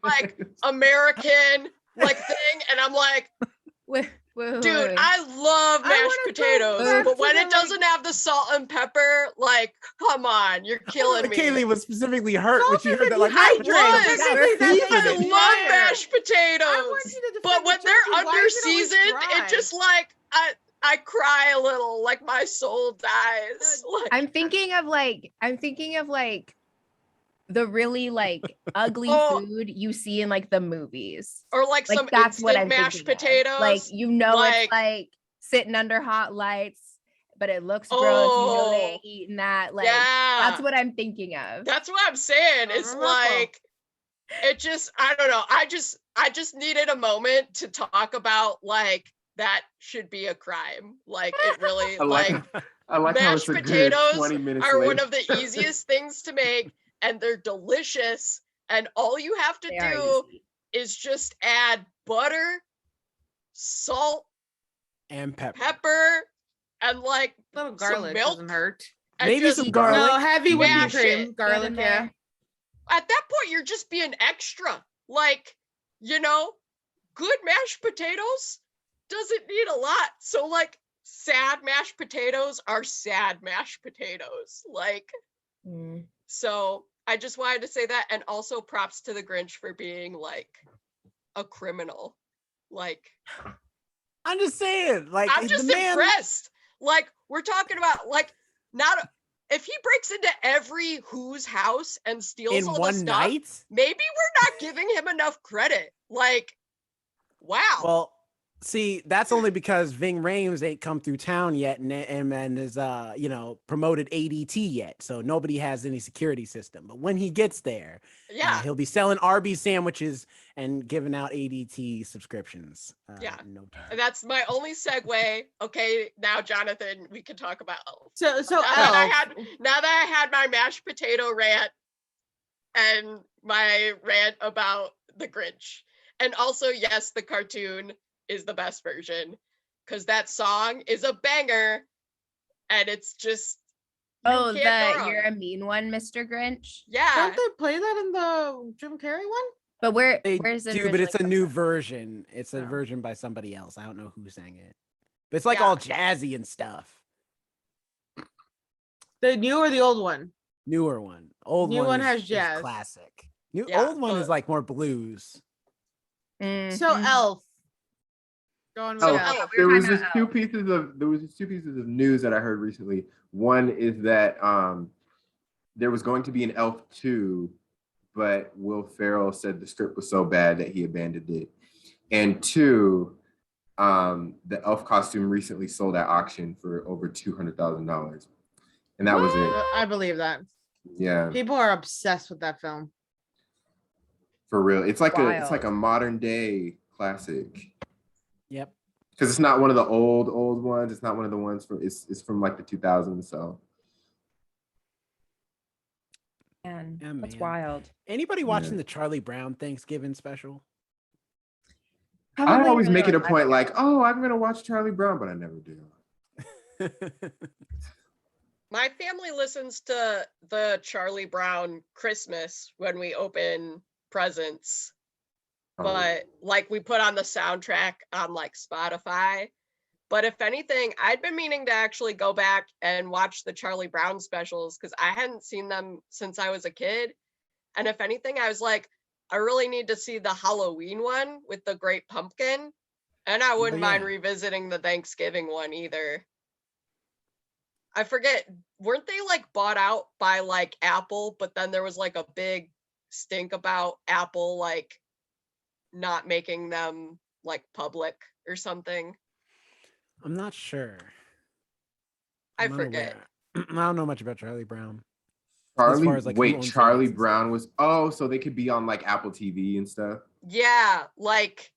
like American like thing, and I'm like, Wait, dude, I love I mashed wanna go potatoes, back but to when the, it doesn't have the salt and pepper, like, come on, you're killing me. Kaylee was specifically hurt when she Salt heard and that. Like, dehydrated. I gotta was. season That's I it. like- love mashed I potatoes, want you to but defend when the they're turkey. Why under is it always seasoned, dry? it just like I cry a little, like my soul dies. Like, I'm thinking of like the really like ugly Oh. food you see in like the movies. Or like some That's what instant I'm mashed thinking of. potatoes. Like, it's like sitting under hot lights, but it looks gross. You know they ain't eating that. Like, that's what I'm thinking of. That's what I'm saying. It's like, it just, I don't know. I just needed a moment to talk about like that should be a crime. Like it really I like how mashed it's a good potatoes 20 minutes are later. one of the easiest things to make, and they're delicious. And all you have to do is just add butter, salt, and pepper, and like A little garlic milk. doesn't hurt. Maybe some garlic. No, heavy whipping Mash cream. it. Garlic, yeah. At that point, you're just being extra. Like, you know, good mashed potatoes doesn't need a lot. So like sad mashed potatoes are sad mashed potatoes. Like, so I just wanted to say that. And also props to the Grinch for being like a criminal. Like, I'm just saying, like, I'm just impressed. Like, we're talking about like if he breaks into every who's house and steals in all one the stuff, night, maybe we're not giving him enough credit. Like, wow. Well, see, that's only because Ving Rhames ain't come through town yet and is promoted ADT yet. So nobody has any security system. But when he gets there, he'll be selling Arby's sandwiches and giving out ADT subscriptions. And that's my only segue. Okay, now Jonathan, we can talk about Elf. So now that I had my mashed potato rant and my rant about the Grinch. And also, yes, the cartoon is the best version because that song is a banger and it's just you're a mean one, Mr. Grinch. Yeah. Don't they play that in the Jim Carrey one? But where's it? But it's a new version. It's a version by somebody else. I don't know who sang it. But it's like all jazzy and stuff. The new or the old one? Newer one. New one is, has jazz. Classic. Old one is like more blues. So Elf. There was just two pieces of news that I heard recently. One is that there was going to be an Elf 2, but Will Ferrell said the script was so bad that he abandoned it. And 2, the Elf costume recently sold at auction for over $200,000. And that was it. I believe that. Yeah. People are obsessed with that film. For real. It's like a modern day classic. Yep. Because it's not one of the old ones. It's not one of the ones from it's from like the 2000s. So that's wild. Anybody watching the Charlie Brown Thanksgiving special? I always make it a point like, I'm gonna watch Charlie Brown, but I never do. My family listens to the Charlie Brown Christmas when we open presents. But like we put on the soundtrack on like Spotify. But if anything, I'd been meaning to actually go back and watch the Charlie Brown specials because I hadn't seen them since I was a kid. And if anything, I was like, I really need to see the Halloween one with the Great Pumpkin. And I wouldn't mind revisiting the Thanksgiving one either. I forget, weren't they like bought out by like Apple, but then there was like a big stink about Apple like not making them like public or something? I'm not sure. I forget. I don't know much about Charlie Brown. Charlie Brown was so they could be on like Apple TV and stuff. Yeah, like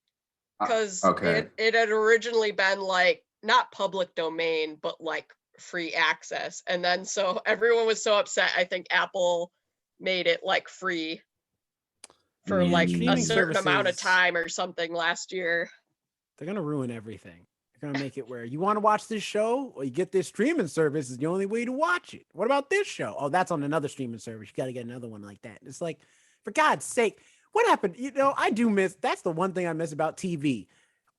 because it had originally been like not public domain, but like free access, and then so everyone was so upset. I think Apple made it like free for like a certain amount of time or something last year. They're gonna ruin everything. They're gonna make it where you want to watch this show, or you get this streaming service is the only way to watch it. What about this show? Oh, that's on another streaming service. You got to get another one like that. It's like, for God's sake, what happened? I do miss. That's the one thing I miss about TV.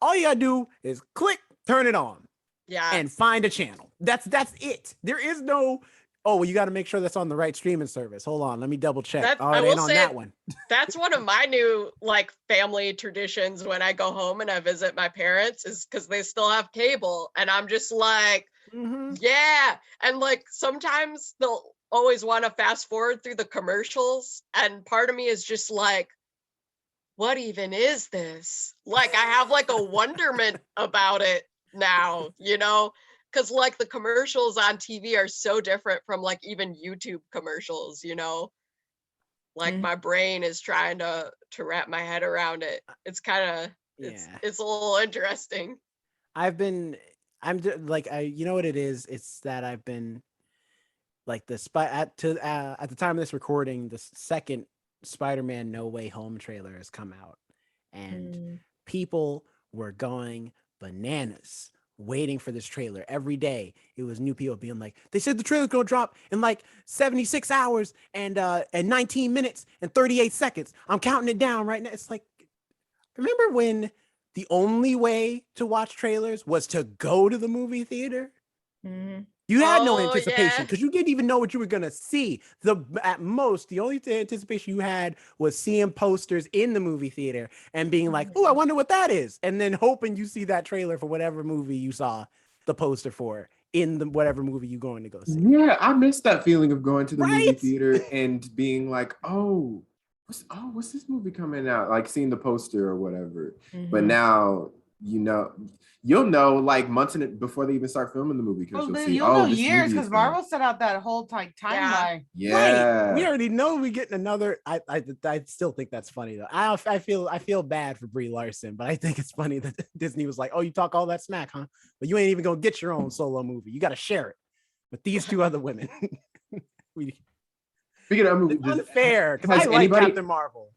All you gotta do is click, turn it on, and find a channel. That's it. There is no. Oh, well, you got to make sure that's on the right streaming service. Hold on, let me double check. It ain't on that one. That's one of my new like family traditions when I go home and I visit my parents is because they still have cable, and I'm just like, yeah. And like sometimes they'll always want to fast forward through the commercials, and part of me is just like, what even is this? Like, I have like a wonderment about it now, you know, because like the commercials on TV are so different from like even YouTube commercials, you know. Like my brain is trying to wrap my head around it. It's kind of it's a little interesting. You know what it is? It's that I've been like at the time of this recording, the second Spider-Man No Way Home trailer has come out, and people were going bananas waiting for this trailer every day. It was new people being like, they said the trailer's gonna drop in like 76 hours and 19 minutes and 38 seconds. I'm counting it down right now. It's like, remember when the only way to watch trailers was to go to the movie theater? You had no anticipation because you didn't even know what you were gonna see. At most, the only anticipation you had was seeing posters in the movie theater and being like, "Oh, I wonder what that is," and then hoping you see that trailer for whatever movie you saw the poster for in the whatever movie you're going to go see. Yeah, I miss that feeling of going to the movie theater and being like, "Oh, what's this movie coming out?" Like seeing the poster or whatever. But now, you'll know like months before they even start filming the movie, because you'll know years, because Marvel set out that whole timeline. Yeah. Right. We already know we getting another. I still think that's funny though. I feel bad for Brie Larson, but I think it's funny that Disney was like, "Oh, you talk all that smack, huh? But you ain't even gonna get your own solo movie. You got to share it with these two other women." Speaking of movies, it's unfair because I like Captain Marvel.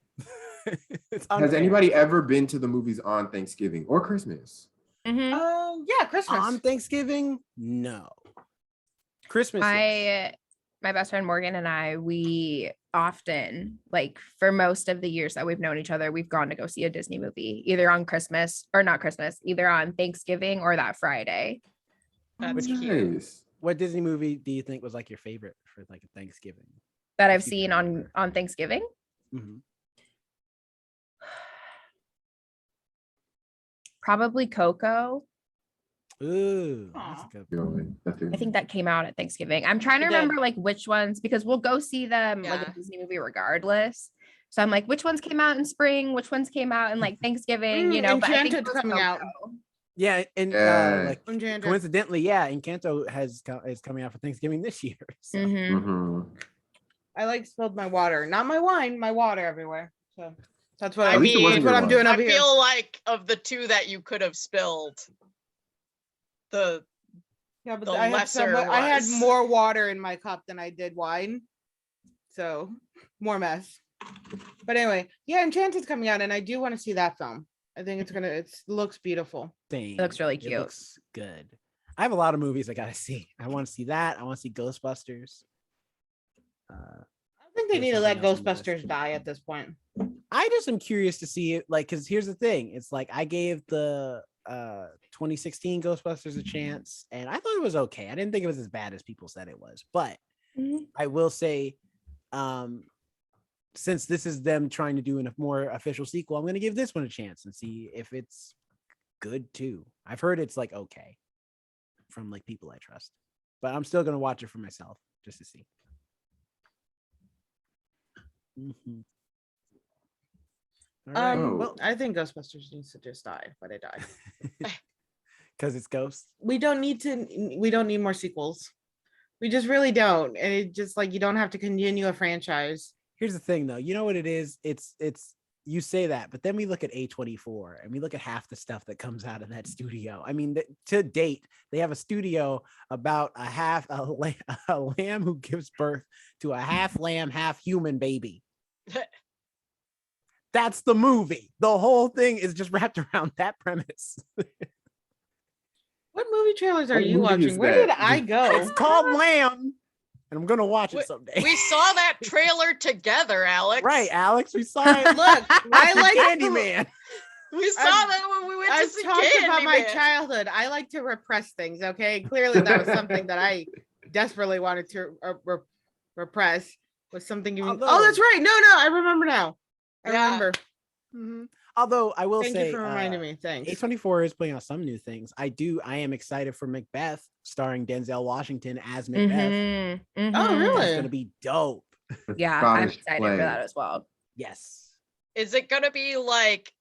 Has anybody ever been to the movies on Thanksgiving or Christmas? Yeah, Christmas. On Thanksgiving? No. Christmas. My best friend Morgan and I, we often, like for most of the years that we've known each other, we've gone to go see a Disney movie, either on Christmas or not Christmas, either on Thanksgiving or that Friday. That's cute. What Disney movie do you think was like your favorite for like a Thanksgiving? That I've seen on Thanksgiving? Probably Coco. Ooh, that's a good one. I think that came out at Thanksgiving. I'm trying to remember like which ones, because we'll go see them like a Disney movie regardless. So I'm like, which ones came out in spring? Which ones came out in like Thanksgiving? You know, but I think it was coming Coco. out. Yeah, and like coincidentally, Encanto is coming out for Thanksgiving this year. So. I like spilled my water, not my wine, my water everywhere. So that's what I'm doing. I feel like of the two that you could have spilled, I had more water in my cup than I did wine, so more mess. But anyway, Enchanted's coming out, and I do want to see that film. I think it looks beautiful. It looks really cute. It looks good. I have a lot of movies I gotta see. I want to see that. I want to see Ghostbusters. I think they need to let Ghostbusters die at this point. I just am curious to see it, like, because here's the thing. It's like I gave the 2016 Ghostbusters a chance, and I thought it was okay. I didn't think it was as bad as people said it was, but I will say, since this is them trying to do a more official sequel, I'm going to give this one a chance and see if it's good too. I've heard it's like okay from like people I trust, but I'm still going to watch it for myself just to see. Well, I think Ghostbusters needs to just die, but it died because it's ghosts. We don't need more sequels. We just really don't, and it just like you don't have to continue a franchise. Here's the thing, though. You know what it is? It's you say that, but then we look at A24 and we look at half the stuff that comes out of that studio. I mean, to date, they have a studio about a lamb who gives birth to a half lamb, half human baby. That's the movie. The whole thing is just wrapped around that premise. What movie trailers are you watching? Where did I go? It's called Lamb, and I'm gonna watch it someday. We saw that trailer together, Alex. Right, Alex. We saw it. Look, I like Candyman. We saw that when we went to see Candyman. I've talked about my childhood. I like to repress things. Okay, clearly that was something that I desperately wanted to repress. Was something you? Oh, that's right. No, I remember now. I remember. Although I will Thank say, you for reminding me. Thanks. A24 is putting out some new things. I am excited for Macbeth, starring Denzel Washington as Macbeth. Mhm, Oh, mhm. really? That's gonna be dope. Yeah, I'm Scottish excited play. for that as well. Yes. Is it gonna be like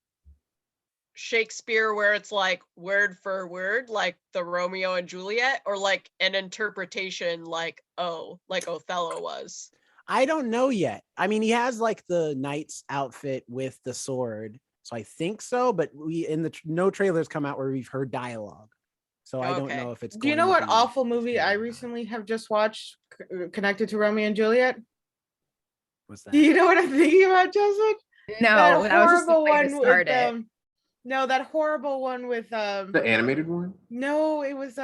Shakespeare where it's like word for word, like the Romeo and Juliet, or like an interpretation like Othello was? I don't know yet. I mean, he has like the knight's outfit with the sword, so I think so. But no trailers come out where we've heard dialogue, so I don't Okay. know if it's. Do you going know to what be awful movie explained I or not. recently have just watched connected to Romeo and Juliet? What's that? Do you know what I'm thinking about, Jessica? No, that was just the horrible way to one start with it. no, that horrible one with The animated one? no, it was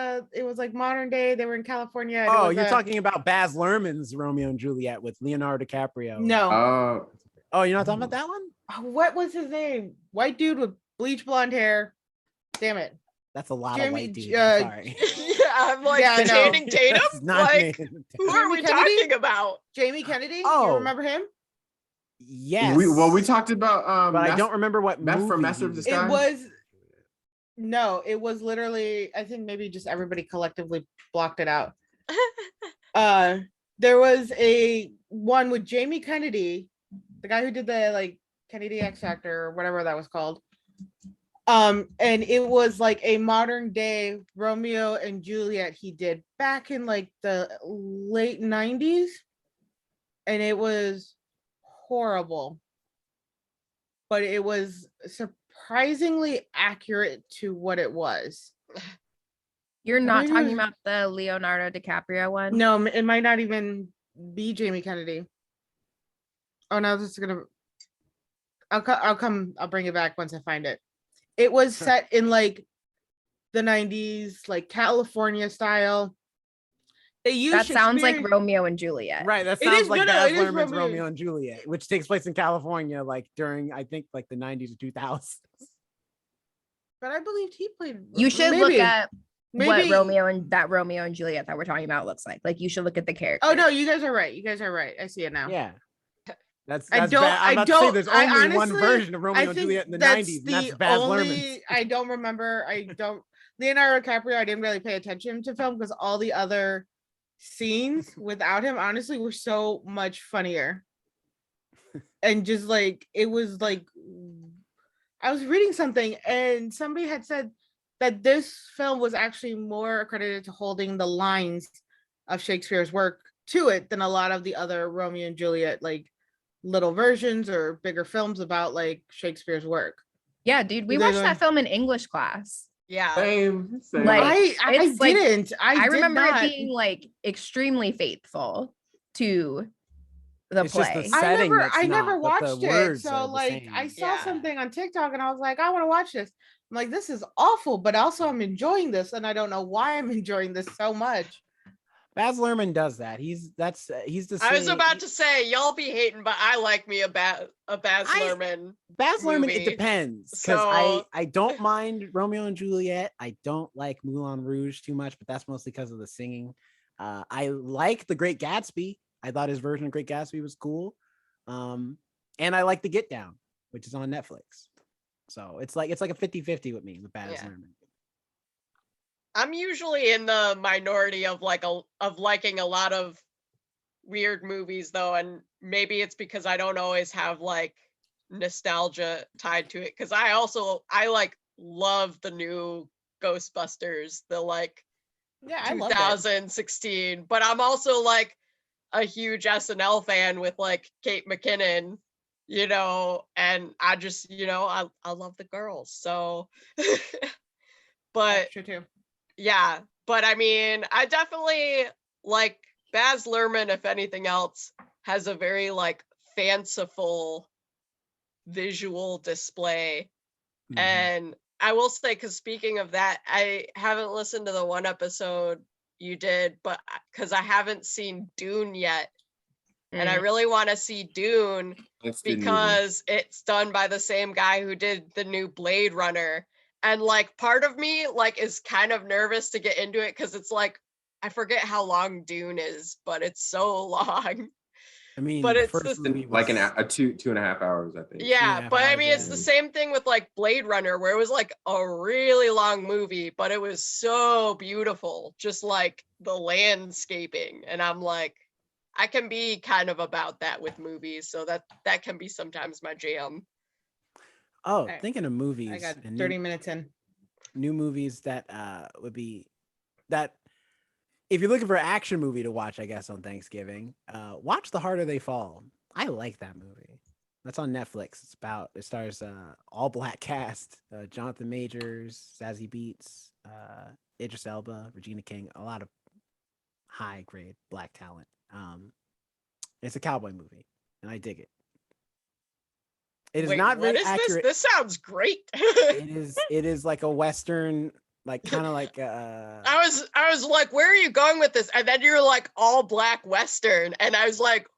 like modern day. They were in California. And Oh, it was, you're talking about Baz Luhrmann's Romeo and Juliet with Leonardo DiCaprio. No. Oh, you're not talking about that one? What was his name? White dude with bleach blonde hair. Damn it. That's a lot of Jamie- white dudes. I'm sorry. Yeah, I'm like Yeah, I know. Channing Tatum. That's not Like, him. who are we Jamie Kennedy? talking about? Jamie Kennedy. Oh. You remember him? Yes. We talked about but I don't remember what Master movie from Master he of was Disguise? It was no, it was literally, I think maybe just everybody collectively blocked it out. There was a one with Jamie Kennedy, the guy who did the like Kennedy X Factor or whatever that was called. And it was like a modern day Romeo and Juliet he did back in like the late 90s. And it was horrible. But it was surprisingly accurate to what it was. You're not Maybe it talking was- about the Leonardo DiCaprio one? No, it might not even be Jamie Kennedy. Oh no, this is gonna. I'll bring it back once I find it. It was set in like the 90s, like California style. They used That sounds like Shakespeare- Romeo and Juliet. Right, that It sounds is- like no, Baz it is Luhrmann's Romeo- Romeo and Juliet, which takes place in California, like during I think like the 90s or 2000s. But I believed he played. You should look at what maybe- Romeo and Juliet that we're talking about looks like. Like you should look at the character. Oh no, you guys are right. You guys are right. I see it now. Yeah, that's I bad. don't- I'm I about to say don't- there's I only one honestly- version of Romeo I and think Juliet in the that's 90s, and the that's Baz only. Luhrmann's. I don't remember. Leonardo DiCaprio. I didn't really pay attention to film because all the other scenes without him, honestly, were so much funnier. And just like it was like, I was reading something and somebody had said that this film was actually more accredited to holding the lines of Shakespeare's work to it than a lot of the other Romeo and Juliet like little versions or bigger films about like Shakespeare's work. Yeah, dude, we You guys watched are- that film in English class. Yeah. Same. Like, I it's like- didn't. I did remember not. it being like extremely faithful to the It's just the play. setting that's I never not, but the watched it. words are So the like same. I saw Yeah. something on TikTok and I was like, I want to watch this. I'm like, this is awful, but also I'm enjoying this, and I don't know why I'm enjoying this so much. Baz Luhrmann does that. He's the same. I was about to say, y'all be hating, but I like me a Baz Luhrmann. Baz Luhrmann, movie. it depends because So- I don't mind Romeo and Juliet. I don't like Moulin Rouge too much, but that's mostly because of the singing. I like The Great Gatsby. I thought his version of Great Gatsby was cool. And I like The Get Down, which is on Netflix. So it's like a 50-50 with me with Baz Yeah. Luhrmann. I'm usually in the minority of liking a lot of weird movies though, and maybe it's because I don't always have like nostalgia tied to it. Because I like love the new Ghostbusters, the like Yeah, I love it. 2016, but I'm also like a huge SNL fan with like Kate McKinnon, and I just, I love the girls. So, but Sure too. yeah, but I mean, I definitely like Baz Luhrmann, if anything else, has a very like fanciful visual display. Mhm. And I will say, because speaking of that, I haven't listened to the one episode you did, but because I haven't seen Dune yet. And I Mm. really want to see Dune It's the movie. because it's done by the same guy who did the new Blade Runner. And like part of me like is kind of nervous to get into it because it's like I forget how long Dune is, but it's so long. I mean, But the it's first the- movie Like was a 2.5 hours, I think. Yeah, 2.5 but I hours, mean, it's yeah. the same thing with like Blade Runner, where it was like a really long movie, but it was so beautiful, just like the landscaping. And I'm like, I can be kind of about that with movies, so that can be sometimes my jam. Oh, Alright. thinking of movies, I got and 30 minutes in. new movies that would be that if you're looking for an action movie to watch, I guess on Thanksgiving, watch The Harder They Fall. I like that movie. That's on Netflix. It stars all black cast: Jonathan Majors, Zazie Beetz, Idris Elba, Regina King, a lot of high grade black talent. It's a cowboy movie, and I dig it. It is Wait, not what very is accurate. this? This sounds great. It is like a western, like kind of like I was like, where are you going with this? And then you're like all black Western. And I was like,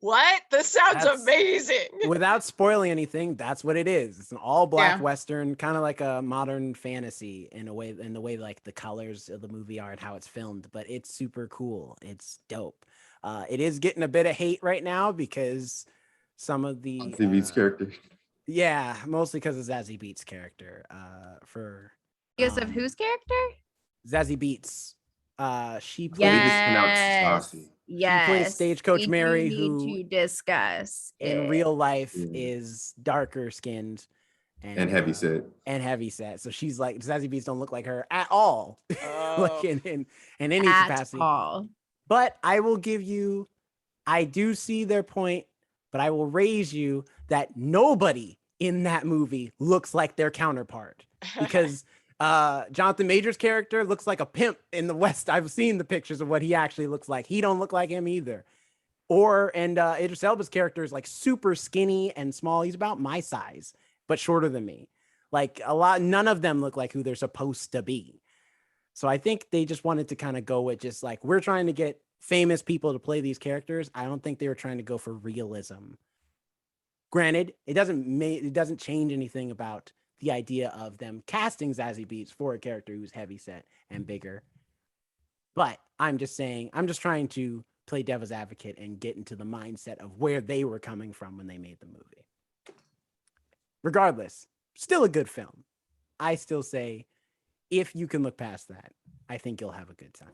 what? This sounds That's- amazing. without spoiling anything, that's what it is. It's an all black Yeah. western, kind of like a modern fantasy in the way like the colors of the movie are and how it's filmed, but it's super cool. It's dope. It is getting a bit of hate right now because some of the TV's character. yeah, mostly because of Zazie Beetz' character. Because of whose character? Zazie Beetz. She Maybe plays it's pronounced Yes. Stassi. Yes. Stagecoach we do Mary, need who to discuss in it. real life Yeah. is darker skinned And heavy set. and heavy set. So she's like Zazie Beetz don't look like her at all, Oh. like in any At capacity. all. But I will give you, I do see their point, but I will raise you that nobody in that movie looks like their counterpart because Jonathan Majors' character looks like a pimp in the West. I've seen the pictures of what he actually looks like. He don't look like him either. And Idris Elba's character is like super skinny and small. He's about my size, but shorter than me. Like none of them look like who they're supposed to be. So I think they just wanted to kind of go with just like, we're trying to get famous people to play these characters. I don't think they were trying to go for realism. Granted, it doesn't change anything about the idea of them casting Zazie Beetz for a character who's heavy set and bigger. But I'm just trying to play devil's advocate and get into the mindset of where they were coming from when they made the movie. Regardless, still a good film. I still say, if you can look past that, I think you'll have a good time.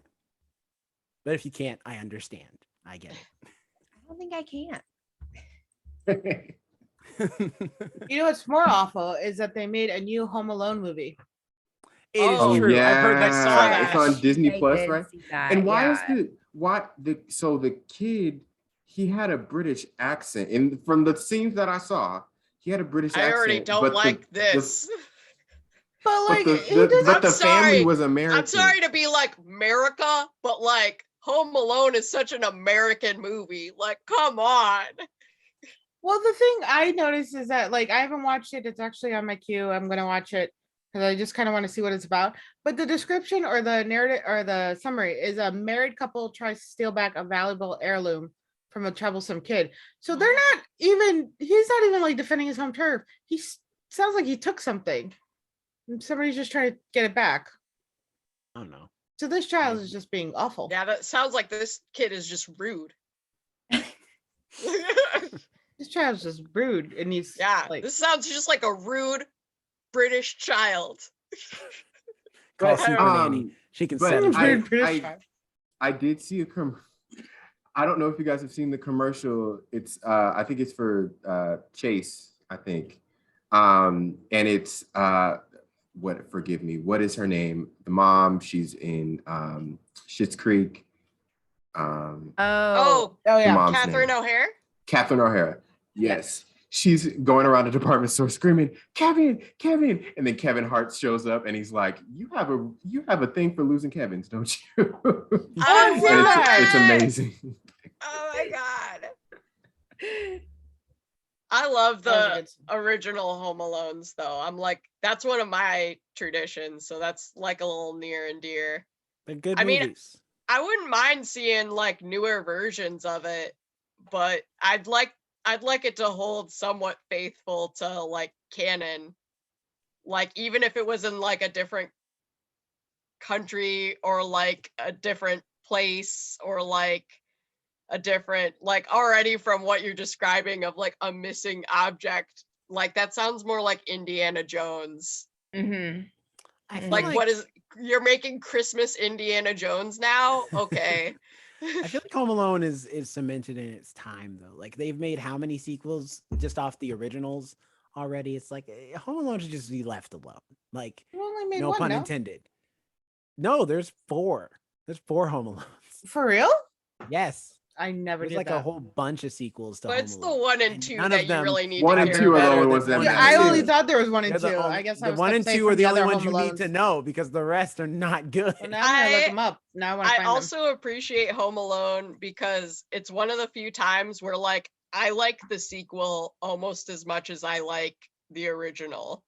But if you can't, I understand. I get I don't think I can. it. You know what's more awful is that they made a new Home Alone movie. It is Oh, true. I've heard I that's saw trash. that. It's on Disney I Plus, did right? see that, And why is yeah. so the kid, he had a British accent. And from the scenes that I saw, he had a British accent. I already don't like this. But like, But he doesn't. the I'm family sorry. was American. I'm sorry to be like America, but like Home Alone is such an American movie. Like, come on. Well, the thing I noticed is that like I haven't watched it. It's actually on my queue. I'm gonna watch it because I just kind of want to see what it's about. But the description or the narrative or the summary is a married couple tries to steal back a valuable heirloom from a troublesome kid. So they're not even. He's not even like defending his home turf. He sounds like he took something. And somebody's just trying to get it back. I don't know. So this child is just being awful. Yeah, that sounds like this kid is just rude. This child's just rude, and he's Yeah, like, this sounds just like a rude British child. Call But, Super Nanny. She can but set him I- rude straight. British child. I did see I don't know if you guys have seen the commercial. It's I think it's for Chase, I think. And it's forgive me, what is her name? The mom, she's in Schitt's Creek. Oh, Oh, Oh The yeah. mom's Catherine name. O'Hare? Catherine O'Hara. Yes. She's going around the department store screaming, Kevin, Kevin. And then Kevin Hart shows up and he's like, you have a thing for losing Kevins, don't you? I I've seen And love that. it's it. amazing. Oh my god. I love That was a the good scene. original Home Alones though. I'm like, that's one of my traditions, so that's like a little near and dear. They're good I mean, movies. I wouldn't mind seeing like newer versions of it, but I'd like it to hold somewhat faithful to like canon. Like even if it was in like a different country or like a different place or like a different, like already from what you're describing of like a missing object, like that sounds more like Indiana Jones. Mm-hmm. I feel Like what is, you're making Christmas Indiana Jones now? Okay. I feel like Home Alone is cemented in its time though. Like they've made how many sequels just off the originals already? It's like Home Alone should just be left alone. Like You only made no one, pun no? intended. No, there's 4. There's 4 Home Alones. For real? Yes. I never There's did like that. a whole bunch of sequels to But Home it's the Alone. 1 and 2 none that of you them really need 1 to and care 2 are the about. only ones that one and Yeah, I matter. only two. thought there was 1 and They're 2. the I guess I the was 1 and kept safe 2 are from the only other ones Home you need to Alones. know because the rest are not good. Well, now I'm gonna look I- them up. Now I want to I find them. also appreciate Home Alone because it's one of the few times where like I like the sequel almost as much as I like the original.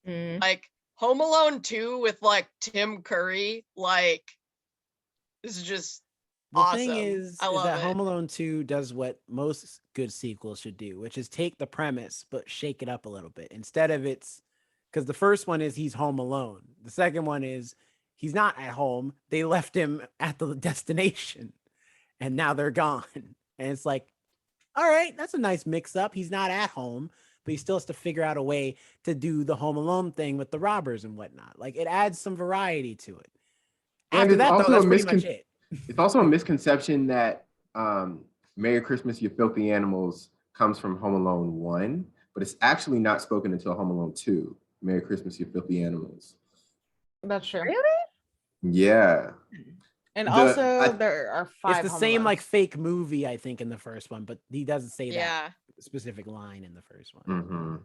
Mm. Like Home Alone 2 with like Tim Curry, like is just The awesome. thing is I love that it. Home Alone 2 does what most good sequels should do, which is take the premise but shake it up a little bit. Instead of it's because the first one is he's home alone. The second one is he's not at home. They left him at the destination and now they're gone. And it's like, all right, that's a nice mix up. He's not at home, but he still has to figure out a way to do the Home Alone thing with the robbers and whatnot. Like it adds some variety to it. And After it's that, though, also that's a pretty much it. It's also a misconception that Merry Christmas, You Filthy Animals comes from Home Alone 1, but it's actually not spoken until Home Alone 2. Merry Christmas, You Filthy Animals. That's true. Really? Yeah. And The- also, I- there are 5 It's the Home same Alones. like fake movie, I think, in the first one, but he doesn't say that Yeah. specific line in the first one. Mm-hmm.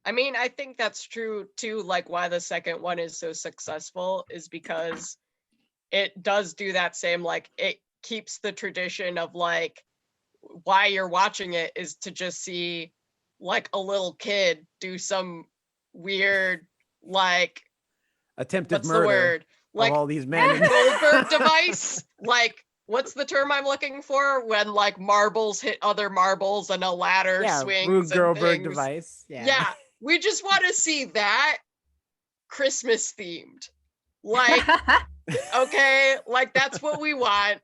I mean, I think that's true too. Like why the second one is so successful is because it does do that same, like it keeps the tradition of like why you're watching it is to just see like a little kid do some weird, like, Attempted what's the murder word? Like of all these men. Goldberg device. Like, what's the term I'm looking for? When like marbles hit other marbles and a ladder Yeah, swings Rube and Goldberg things. device. Yeah, we just want to see that Christmas themed. Like, okay, like that's what we want.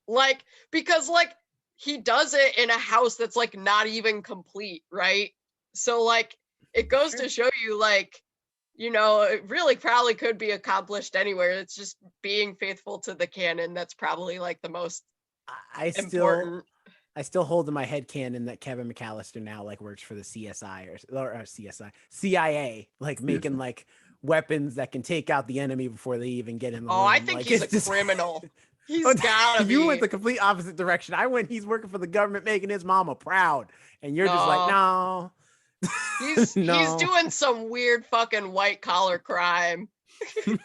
Like, because like he does it in a house that's like not even complete, right? So like it goes to show you like, you know, it really probably could be accomplished anywhere. It's just being faithful to the canon that's probably like the most important. I still hold in my head canon that Kevin McAllister now like works for the CSI or CIA, like making like weapons that can take out the enemy before they even get in the room. Oh, I think like, he's it's a just- criminal. He's Oh, gotta be. You went the complete opposite direction. I went, he's working for the government, making his mama proud. And you're just like, no. He's No. doing some weird fucking white collar crime. Wait,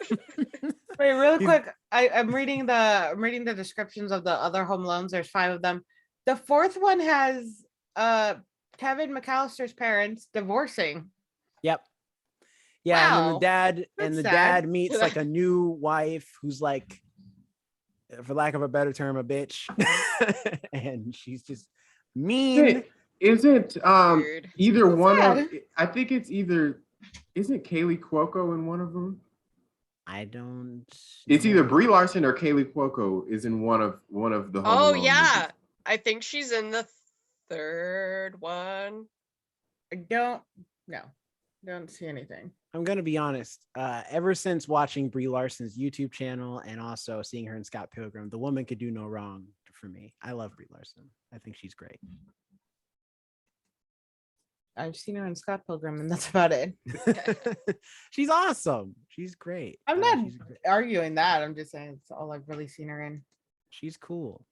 really He's- quick. I'm reading the descriptions of the other Home Alones. There's 5 of them. The 4th one has Kevin McAllister's parents divorcing. Yep. Yeah, and then Wow, the dad that's sad. dad meets like a new wife who's like, for lack of a better term, a bitch. And she's just mean. Isn't Weird. either That's one of, sad. I think it's either, isn't Kaylee Cuoco in one of them? I don't. It's know. either Brie Larson or Kaylee Cuoco is in one of the Home Oh Alone yeah. movies. I think she's in the 3rd one. I don't see anything. I'm gonna be honest. Ever since watching Brie Larson's YouTube channel and also seeing her in Scott Pilgrim, the woman could do no wrong for me. I love Brie Larson. I think she's great. I've seen her in Scott Pilgrim, and that's about it. She's awesome. She's great. I'm not She's great. arguing that. I'm just saying it's all I've really seen her in. She's cool.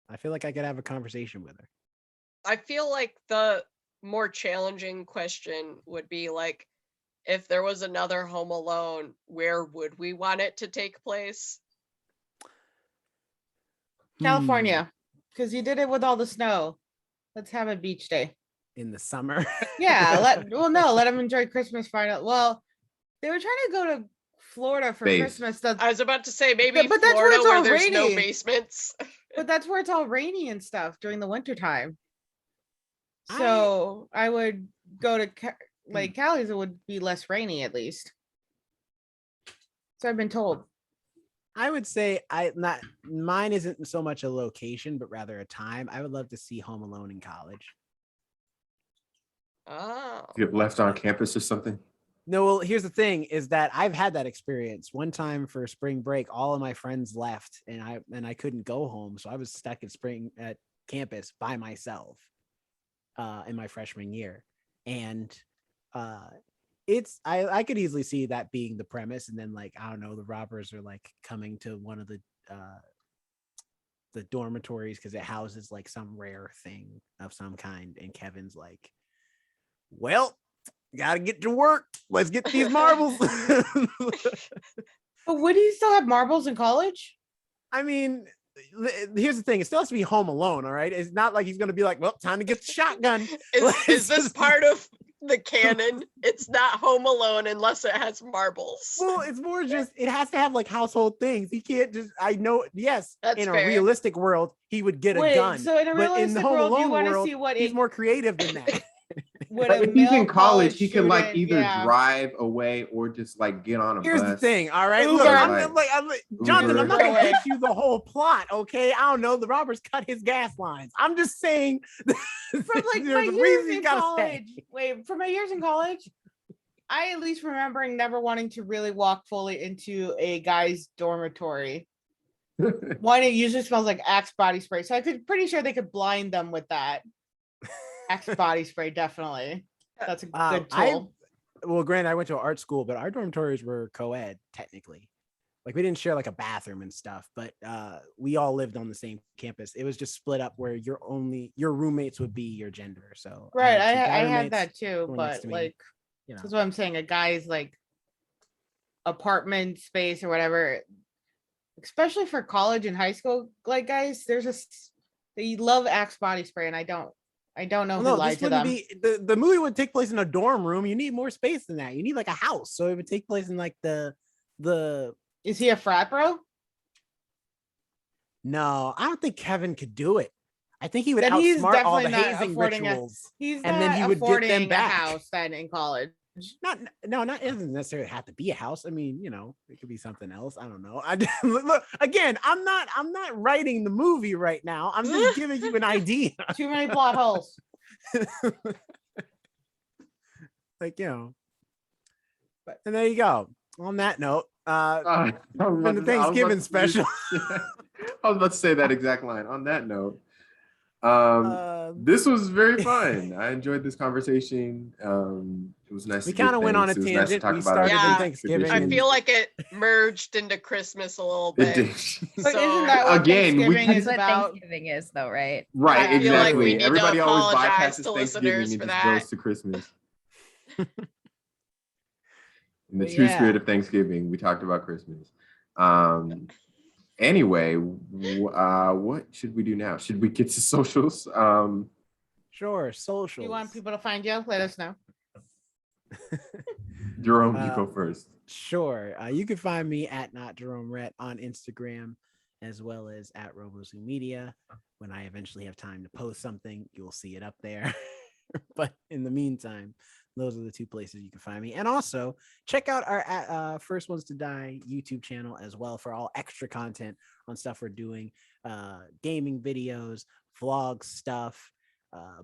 I feel like I could have a conversation with her. I feel like the more challenging question would be like, if there was another Home Alone, where would we want it to take place? California, because you did it with all the snow. Let's have a beach day. In the summer. Yeah, let them enjoy Christmas final. Well, they were trying to go to Florida for Base. Christmas. That's, I was about to say maybe But that's where Florida it's where all there's no rainy. basements. but that's where it's all rainy and stuff during the winter time. I- So I would go to Lake Cali's. It would be less rainy at least. So I've been told. I would say mine isn't so much a location, but rather a time. I would love to see Home Alone in college. Oh. Get left on campus or something. No, well, here's the thing: is that I've had that experience. One time for spring break, all of my friends left, and I couldn't go home, so I was stuck at campus by myself in my freshman year, and I could easily see that being the premise, and then like I don't know, the robbers are like coming to one of the dormitories because it houses like some rare thing of some kind, and Kevin's like, well, gotta get to work. Let's get these marbles. But would he still have marbles in college? I mean, here's the thing. It still has to be Home Alone, all right? It's not like he's going to be like, well, time to get the shotgun. Is this part of the canon? It's not Home Alone unless it has marbles. Well, it's more just, it has to have like household things. He can't just, I know, yes, That's in fair. a realistic world, he would get a gun. So in a but in realistic the Home world, you Alone want to world, see what he's more creative than that. But if he's in college, he can like either drive away or just like get on a Here's bus. the thing, all right? Uber. Look, I'm Jonathan, Uber. I'm not gonna pitch you the whole plot, okay? I don't know. The robbers cut his gas lines. I'm just saying From like my years in college. Wait, from my years in college, I at least remembering never wanting to really walk fully into a guy's dormitory. One, it usually smells like Axe body spray, so I could pretty sure they could blind them with that. Axe body spray, definitely. That's a good tool. Well, granted, I went to an art school, but our dormitories were co-ed technically. Like we didn't share like a bathroom and stuff, but we all lived on the same campus. It was just split up where your roommates would be your gender. So right, I had that too, but me, like, you know, that's what I'm saying. A guy's like apartment space or whatever, especially for college and high school, like guys, they love Axe body spray, and I don't know who lied to them. The movie would take place in a dorm room. You need more space than that. You need like a house. So it would take place in like the. Is he a frat bro? No, I don't think Kevin could do it. I think he would Then he's outsmart all the definitely not hazing affording rituals. He's and not then he would get them affording back. a house then in college. Not it doesn't necessarily have to be a house. I mean, you know, it could be something else. I don't know. Look, again, I'm not writing the movie right now. I'm just giving you an idea. Too many plot holes. Like, you know. And there you go. On that note, the Thanksgiving special. I was about to say that exact line. On that note, this was very fun. I enjoyed this conversation. It was nice. We kind of went on a tangent. We started in Thanksgiving. I feel like it merged into Christmas a little bit. It did. But isn't that what Thanksgiving is about? Thanksgiving is, though, right? Right, I feel like exactly. we need Everybody to always apologize bypasses to Thanksgiving listeners and for just that. goes to Christmas. In the true spirit of Thanksgiving, we talked about Christmas. Anyway, what should we do now? Should we get to socials? Sure, socials. If you want people to find you, let us know. Jerome, you go first. Sure. You can find me at Not Jerome Rhett on Instagram, as well as at RoboZoo Media. When I eventually have time to post something, you'll see it up there. But in the meantime, those are the two places you can find me. And also check out our First Ones to Die YouTube channel as well for all extra content on stuff we're doing, gaming videos, vlog stuff,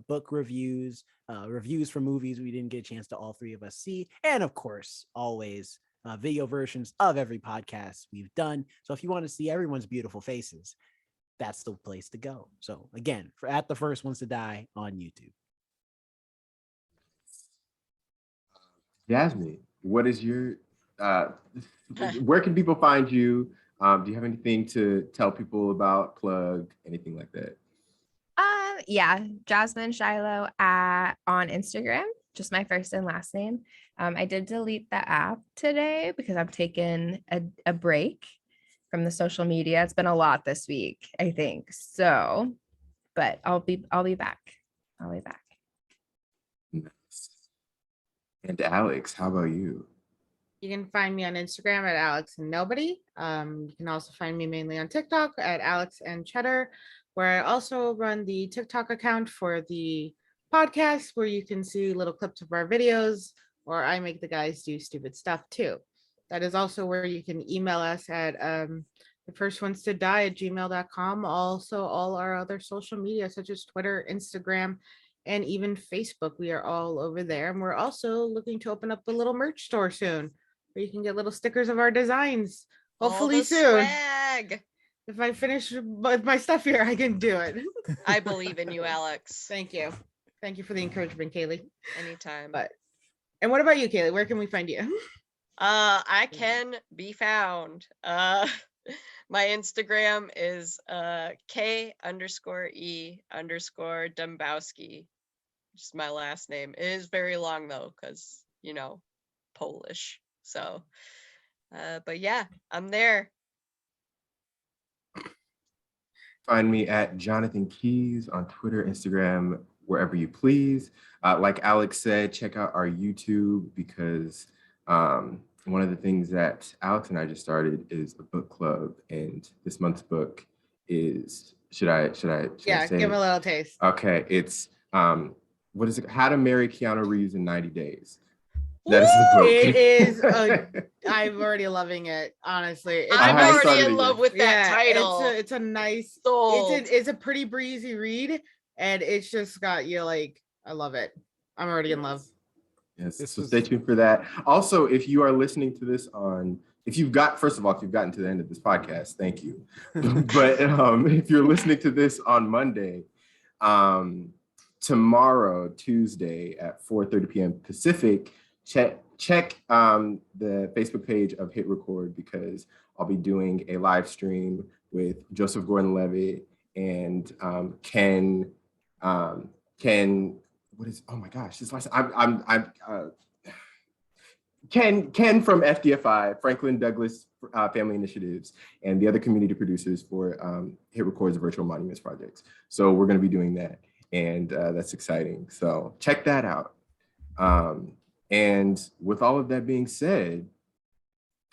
book reviews, reviews for movies we didn't get a chance to all three of us see, and of course always video versions of every podcast we've done. So if you want to see everyone's beautiful faces, that's the place to go. So again, at the First Ones to Die on YouTube. Jazmine, what is your where can people find you? Do you have anything to tell people about, plug, anything like that? Yeah, Jazmine Shiloh on Instagram, just my first and last name. I did delete the app today because I'm taking a break from the social media. It's been a lot this week, I think. So, but I'll be back. I'll be back. Nice. And Alex, how about you? You can find me on Instagram at Alex and Nobody. You can also find me mainly on TikTok at Alex and Cheddar, where I also run the TikTok account for the podcast, where you can see little clips of our videos, or I make the guys do stupid stuff too. That is also where you can email us at the first ones to die at gmail.com. Also, all our other social media, such as Twitter, Instagram, and even Facebook. We are all over there. And we're also looking to open up a little merch store soon where you can get little stickers of our designs. Hopefully All the soon. swag. If I finish with my stuff here, I can do it. I believe in you, Alex. Thank you. Thank you for the encouragement, Kaylee. Anytime. And what about you, Kaylee? Where can we find you? I can be found. My Instagram is K_E_Dembowski. Just my last name. It is very long though, because Polish. So but yeah, I'm there. Find me at Jonathan Keys on Twitter, Instagram, wherever you please. Like Alex said, check out our YouTube because one of the things that Alex and I just started is a book club, and this month's book is should I say give it? a little taste. Okay, it's what is it? How to Marry Keanu Reeves in 90 Days. That is the book. It is. I'm already loving it. Honestly, I'm haven't already started in it love yet. with that title. It's a nice. Sold. It's a pretty breezy read, and it's just got you like. I love it. I'm already in love. Yes. So stay tuned for that. Also, if you are listening to this if you've gotten to the end of this podcast, thank you. But if you're listening to this on Monday, tomorrow, Tuesday at 4:30 p.m. Pacific, check the Facebook page of Hit Record because I'll be doing a live stream with Joseph Gordon-Levitt and Ken. What is? Oh my gosh, his last. Ken from FDFI, Franklin Douglas Family Initiatives, and the other community producers for Hit Record's Virtual Monuments Projects. So we're going to be doing that, and that's exciting. So check that out. And with all of that being said,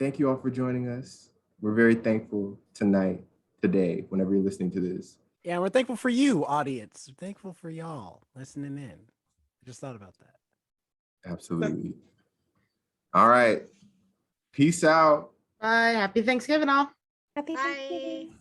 thank you all for joining us. We're very thankful today, whenever you're listening to this. Yeah, we're thankful for you, audience. We're thankful for y'all listening in. I just thought about that. Absolutely. All right. Peace out. Bye. Happy Thanksgiving, all. Happy Bye. Thanksgiving.